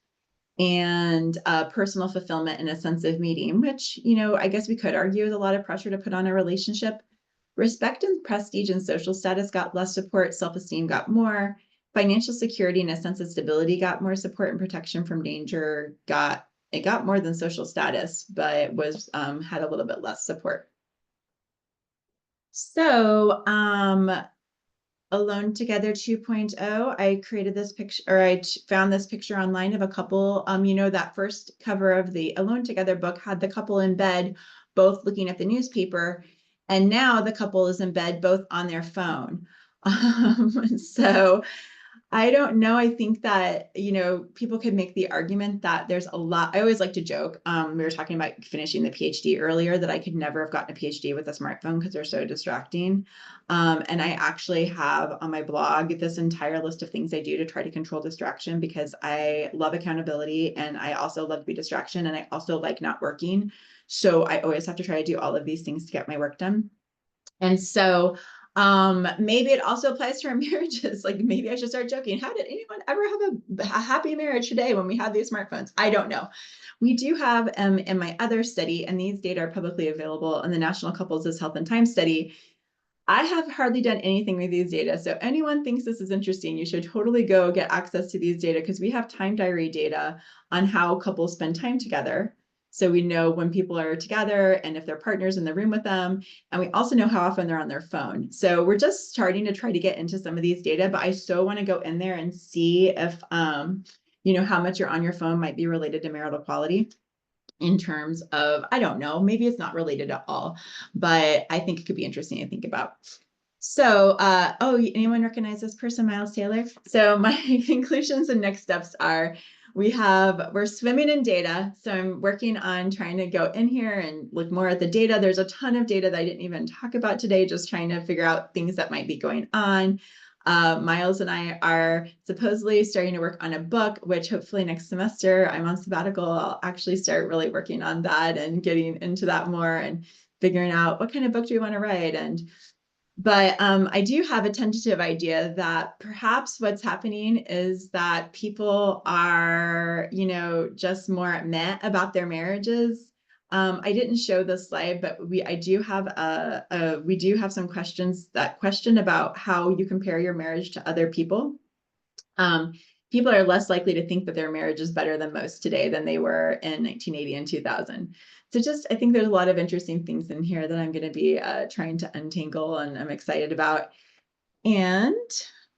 and personal fulfillment and a sense of meaning, which, I guess we could argue is a lot of pressure to put on a relationship. Respect and prestige and social status got less support, self-esteem got more. Financial security and a sense of stability got more support, and protection from danger got more than social status, but it was had a little bit less support. So Alone Together 2.0, I created this picture, or I found this picture online of a couple. That first cover of the Alone Together book had the couple in bed, both looking at the newspaper. And now the couple is in bed, both on their phone. So I don't know. I think that, people could make the argument that there's a lot. I always like to joke. We were talking about finishing the PhD earlier, that I could never have gotten a PhD with a smartphone because they're so distracting. And I actually have on my blog this entire list of things I do to try to control distraction, because I love accountability and I also love to be distraction, and I also like not working. So I always have to try to do all of these things to get my work done. And so maybe it also applies to our marriages. Like, maybe I should start joking. How did anyone ever have a happy marriage today when we have these smartphones? I don't know. We do have in my other study, and these data are publicly available in the National Couples' Health and Time study. I have hardly done anything with these data. So anyone thinks this is interesting, you should totally go get access to these data because we have time diary data on how couples spend time together. So we know when people are together and if their partner's in the room with them. And we also know how often they're on their phone. So we're just starting to try to get into some of these data, but I so want to go in there and see if, how much you're on your phone might be related to marital quality in terms of, I don't know, maybe it's not related at all, but I think it could be interesting to think about. So, anyone recognize this person, Miles Taylor? So my conclusions and next steps are we're swimming in data. So I'm working on trying to go in here and look more at the data. There's a ton of data that I didn't even talk about today, just trying to figure out things that might be going on. Miles and I are supposedly starting to work on a book, which hopefully next semester I'm on sabbatical. I'll actually start really working on that and getting into that more and figuring out what kind of book do we want to write. But I do have a tentative idea that perhaps what's happening is that people are, just more meh about their marriages. I didn't show this slide, but we do have some questions that question about how you compare your marriage to other people. People are less likely to think that their marriage is better than most today than they were in 1980 and 2000. So I think there's a lot of interesting things in here that I'm going to be trying to untangle, and I'm excited about. And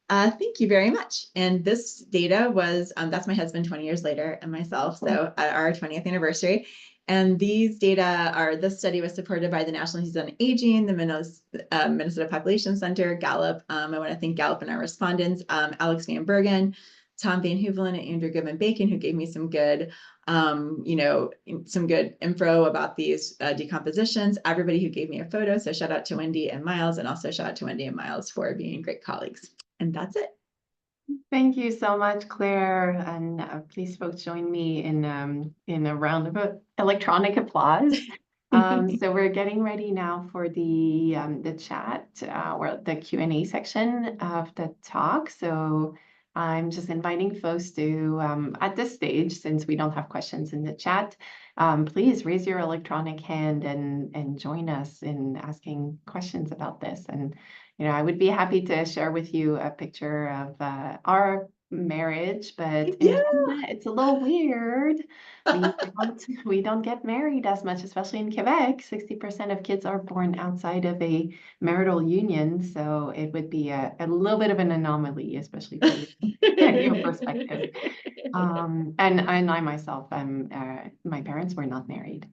thank you very much. And this data was, that's my husband 20 years later and myself, so at our 20th anniversary. And these data this study was supported by the National Institute on Aging, the Minnesota Population Center, Gallup. I want to thank Gallup and our respondents, Alex Van Bergen, Tom Van Huvelen, and Andrew Goodman-Bacon, who gave me some good info about these decompositions. Everybody who gave me a photo. So shout out to Wendy and Miles, and also shout out to Wendy and Miles for being great colleagues. And that's it. Thank you so much, Claire. And please, folks, join me in a round of electronic applause. So we're getting ready now for the chat or the Q&A section of the talk. So I'm just inviting folks to, at this stage, since we don't have questions in the chat, please raise your electronic hand and join us in asking questions about this. And I would be happy to share with you a picture of our marriage, but in Canada, it's a little weird. We don't get married as much, especially in Quebec. 60% of kids are born outside of a marital union, so it would be a little bit of an anomaly, especially from your perspective. And I myself, my parents were not married.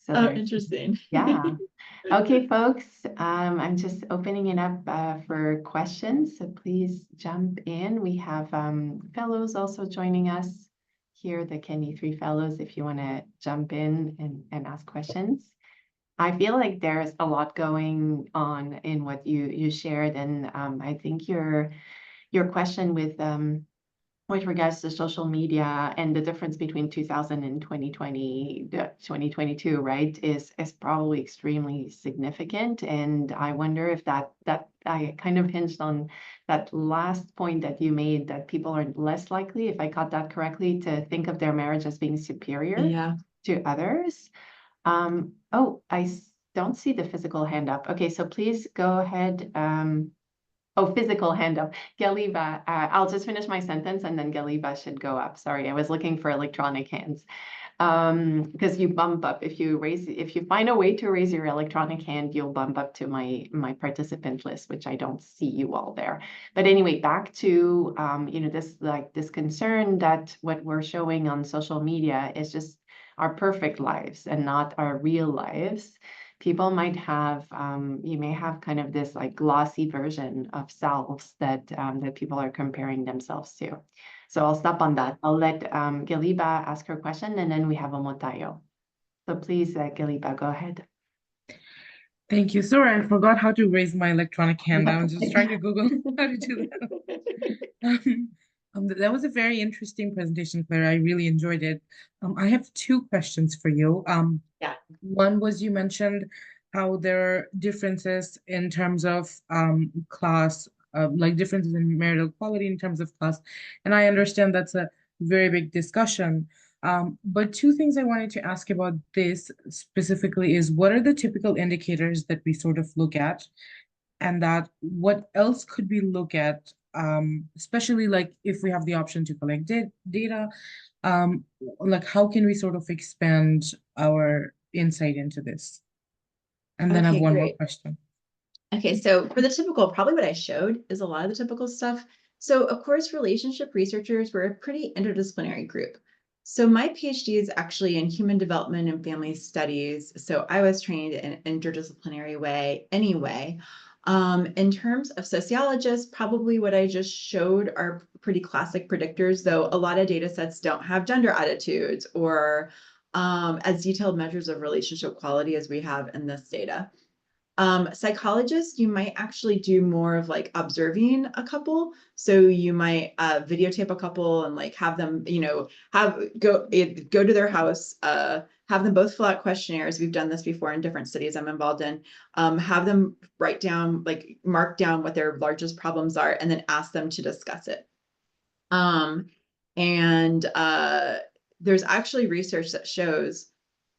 So Interesting. Yeah. Okay, folks, I'm just opening it up for questions, so please jump in. We have fellows also joining us here, the CAnD3 fellows, if you want to jump in and ask questions. I feel like there's a lot going on in what you shared, and I think your question with regards to social media and the difference between 2000 and 2020, 2022, right, is probably extremely significant. And I wonder if that I kind of hinged on that last point that you made, that people are less likely, if I caught that correctly, to think of their marriage as being superior to others. I don't see the physical hand up. Okay, so please go ahead. Oh, physical hand up. Galiba, I'll just finish my sentence and then Galiba should go up. Sorry, I was looking for electronic hands. Because you bump up. If you find a way to raise your electronic hand, you'll bump up to my participant list, which I don't see you all there. But anyway, back to this concern that what we're showing on social media is just our perfect lives and not our real lives. People might have, you may have kind of this like glossy version of selves that people are comparing themselves to. So I'll stop on that. I'll let Galiba ask her question, and then we have Omotayo. So please, Galiba, go ahead. Thank you. Sorry, I forgot how to raise my electronic hand. I was just trying to Google how to do that. That was a very interesting presentation, Claire. I really enjoyed it. I have two questions for you. One was, you mentioned how there are differences in terms of class, like differences in marital quality in terms of class. And I understand that's a very big discussion. But two things I wanted to ask about this specifically is what are the typical indicators that we sort of look at, and that what else could we look at, especially like if we have the option to collect data, um, like how can we sort of expand our insight into this? And then I have Okay, one more great. question. Okay, so for the typical, probably what I showed is a lot of the typical stuff. So of course, relationship researchers were a pretty interdisciplinary group. So my PhD is actually in human development and family studies. So I was trained in an interdisciplinary way anyway. In terms of sociologists, probably what I just showed are pretty classic predictors, though a lot of data sets don't have gender attitudes or as detailed measures of relationship quality as we have in this data. Psychologists, you might actually do more of like observing a couple. So you might videotape a couple and like have them, go to their house, have them both fill out questionnaires. We've done this before in different studies I'm involved in. Have them write down, like mark down what their largest problems are, and then ask them to discuss it. And there's actually research that shows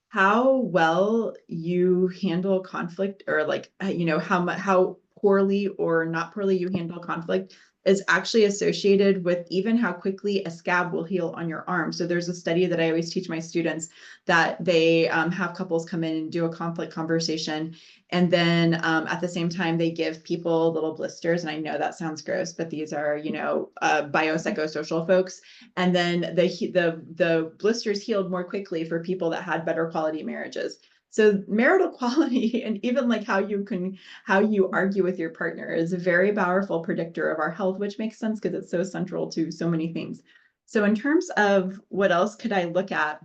how well you handle conflict, or like, how poorly or not poorly you handle conflict is actually associated with even how quickly a scab will heal on your arm. So there's a study that I always teach my students that they have couples come in and do a conflict conversation. And then at the same time, they give people little blisters. And I know that sounds gross, but these are, biopsychosocial folks. And then the blisters healed more quickly for people that had better quality marriages. So marital quality, and even like how you argue with your partner, is a very powerful predictor of our health, which makes sense because it's so central to so many things. So in terms of what else could I look at?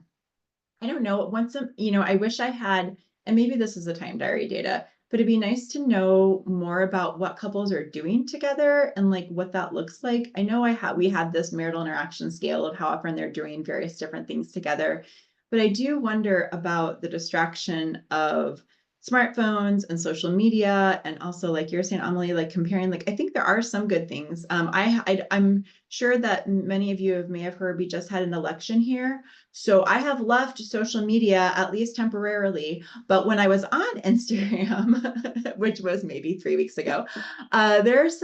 I don't know. I wish I had, and maybe this is the time diary data, but it'd be nice to know more about what couples are doing together and like what that looks like. I know we had this marital interaction scale of how often they're doing various different things together, but I do wonder about the distraction of smartphones and social media, and also like you're saying, Amelie, like comparing. Like I think there are some good things. I'm sure that many of you may have heard we just had an election here. So I have left social media, at least temporarily, but when I was on Instagram, which was maybe 3 weeks ago, there's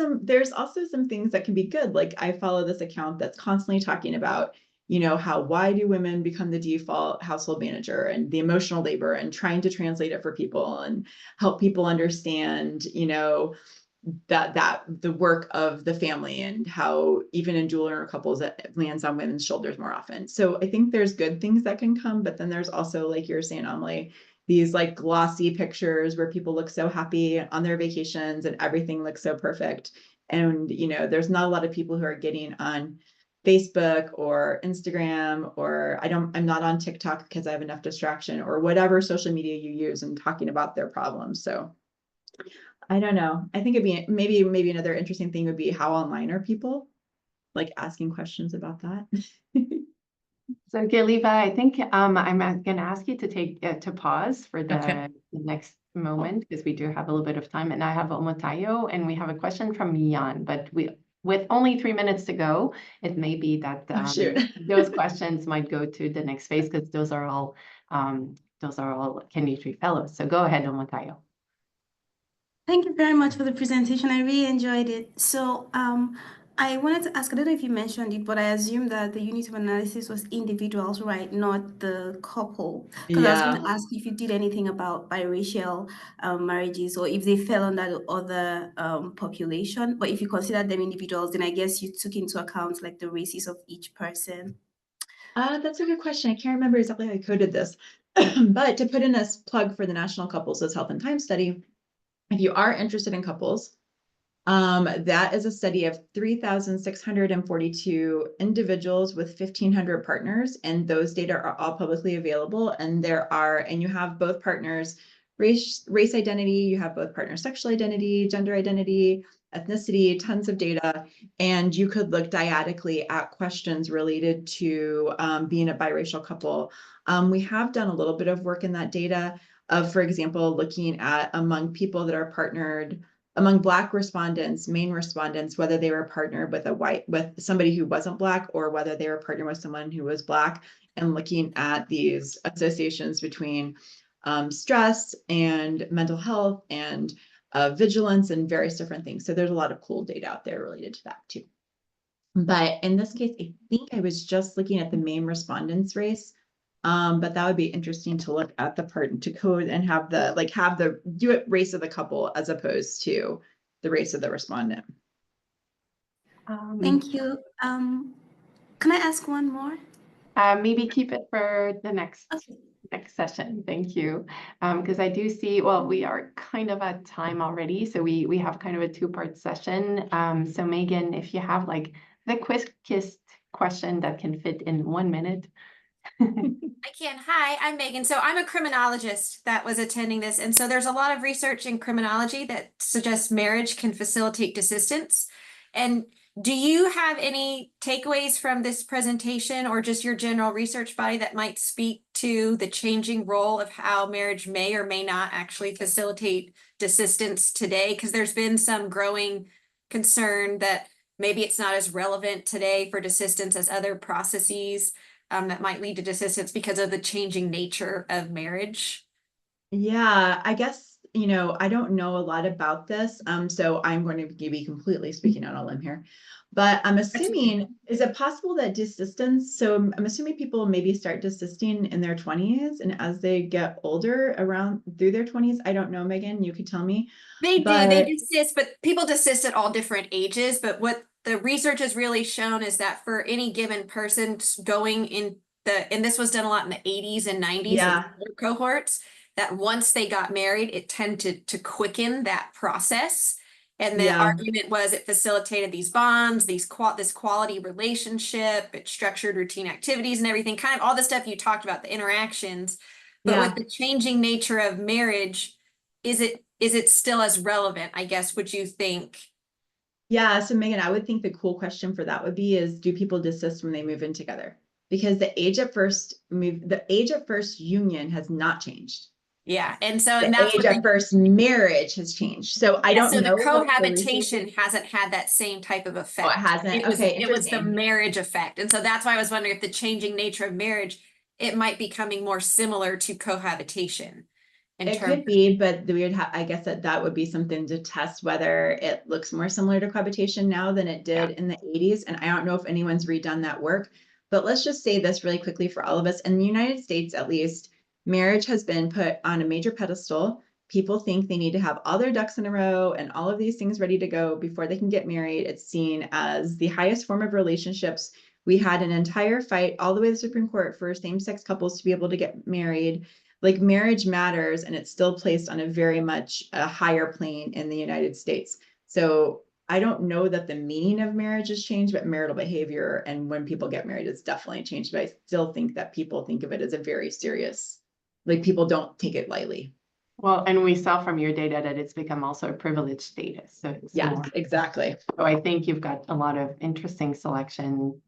also some things that can be good. Like I follow this account that's constantly talking about, why do women become the default household manager, and the emotional labor, and trying to translate it for people and help people understand, that the work of the family, and how even in dual earner couples that lands on women's shoulders more often. So I think there's good things that can come, but then there's also, like you're saying, Amelie, these like glossy pictures where people look so happy on their vacations and everything looks so perfect. And, there's not a lot of people who are getting on Facebook or Instagram, or I'm not on TikTok because I have enough distraction, or whatever social media you use, and talking about their problems. So I don't know. I think it'd be maybe another interesting thing would be how online are people, like asking questions about that. So Giliva, I think I'm going to ask you to pause for Okay. the next moment, because we do have a little bit of time, and I have Omotayo, and we have a question from Jan, but with only 3 minutes to go, it may be that Oh, shoot. those questions might go to the next phase, because those are all CAnD3 fellows. So go ahead, Omotayo. Thank you very much for the presentation. I really enjoyed it. So I wanted to ask, I don't know if you mentioned it, but I assume that the unit of analysis was individuals, right? Not the couple. Because I was going to ask if you did anything about biracial marriages, or if they fell under the other population. But if you consider them individuals, then I guess you took into account like the races of each person. That's a good question. I can't remember exactly how I coded this, but to put in a plug for the National Couples Health and Time study, if you are interested in couples, that is a study of 3,642 individuals with 1,500 partners, and those data are all publicly available. And you have both partners' race identity, you have both partners' sexual identity, gender identity, ethnicity, tons of data, and you could look dyadically at questions related to being a biracial couple. We have done a little bit of work in that data of, for example, looking at among people that are partnered among Black respondents, main respondents, whether they were partnered with somebody who wasn't Black, or whether they were partnered with someone who was Black, and looking at these associations between stress and mental health and vigilance and various different things. So there's a lot of cool data out there related to that too. But in this case, I think I was just looking at the main respondents race. But that would be interesting to look at the part to code and have the do it race of the couple as opposed to the race of the respondent. Thank you. Can I ask one more? Maybe keep it for the next session. Thank you. Because I do see, well, we are kind of at time already, so we have kind of a two-part session. So Megan, if you have like the quickest question that can fit in 1 minute. I can. Hi, I'm Megan. So I'm a criminologist that was attending this. And so there's a lot of research in criminology that suggests marriage can facilitate desistance. And do you have any takeaways from this presentation, or just your general research body, that might speak to the changing role of how marriage may or may not actually facilitate desistance today? Because there's been some growing concern that maybe it's not as relevant today for desistance as other processes that might lead to desistance because of the changing nature of marriage. Yeah, I guess, I don't know a lot about this. So I'm going to be completely speaking on a limb here. But I'm assuming, is it possible that desistance, so I'm assuming people maybe start desisting in their 20s, and as they get older around through their 20s, I don't know, Megan, you could tell me. They desist, but people desist at all different ages. But what the research has really shown is that for any given person going in and this was done a lot in the 80s and 90s, Yeah, cohorts, that once they got married, it tended to quicken that process. And the argument was it facilitated these bonds, this quality relationship, it structured routine activities and everything, kind of all the stuff you talked about, the interactions. But with the changing nature of marriage, is it still as relevant, I guess, would you think? Yeah, so Megan, I would think the cool question for that would be is, do people desist when they move in together? Because the age at first union has not changed. Yeah, and so The age at first marriage has changed. So I don't know. The cohabitation hasn't had that same type of effect. Oh, it hasn't. It was the marriage effect, and so that's why I was wondering if the changing nature of marriage, it might be becoming more similar to cohabitation. It could be, but we would have, I guess that would be something to test whether it looks more similar to cohabitation now than it did in the 80s. And I don't know if anyone's redone that work, but let's just say this really quickly for all of us. In the United States, at least, marriage has been put on a major pedestal. People think they need to have all their ducks in a row and all of these things ready to go before they can get married. It's seen as the highest form of relationships. We had an entire fight all the way to the Supreme Court for same-sex couples to be able to get married. Like, marriage matters, and it's still placed on a very much a higher plane in the United States. So I don't know that the meaning of marriage has changed, but marital behavior and when people get married, it's definitely changed. But I still think that people think of it as a very serious, like, people don't take it lightly. Well, and we saw from your data that it's become also a privileged status. So yes, exactly. So I think you've got a lot of interesting selection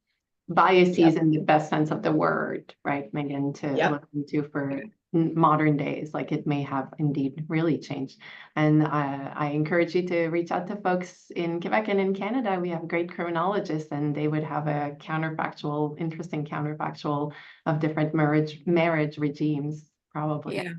biases in the best sense of the word, right, Megan, to look into for modern days. Like, it may have indeed really changed. And I encourage you to reach out to folks in Quebec and in Canada. We have great criminologists, and they would have a interesting counterfactual of different marriage regimes, probably. Yeah.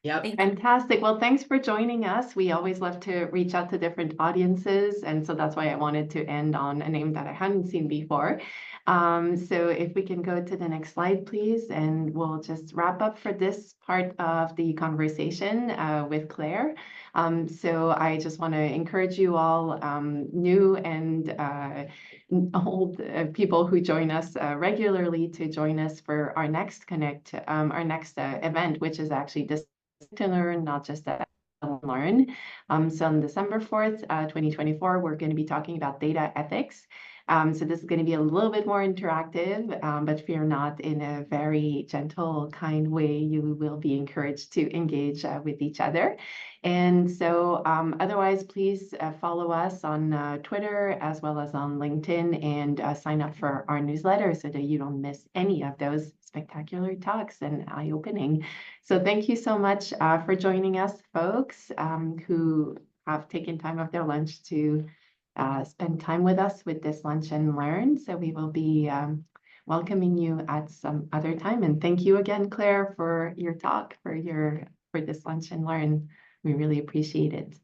Yep. Fantastic. Well, thanks for joining us. We always love to reach out to different audiences. And so that's why I wanted to end on a name that I hadn't seen before. So if we can go to the next slide, please, and we'll just wrap up for this part of the conversation with Claire. So I just want to encourage you all, new and old people who join us regularly, to join us for our next event, which is actually this to learn, not just that learn. So on December 4th, 2024, we're going to be talking about data ethics. So this is going to be a little bit more interactive, but fear not, in a very gentle, kind way, you will be encouraged to engage with each other. And so otherwise, please follow us on Twitter as well as on LinkedIn, and sign up for our newsletter so that you don't miss any of those spectacular talks and eye-opening. So thank you so much for joining us, folks who have taken time off their lunch to spend time with us with this Lunch and Learn. So we will be welcoming you at some other time. And thank you again, Claire, for your talk, for this Lunch and Learn. We really appreciate it.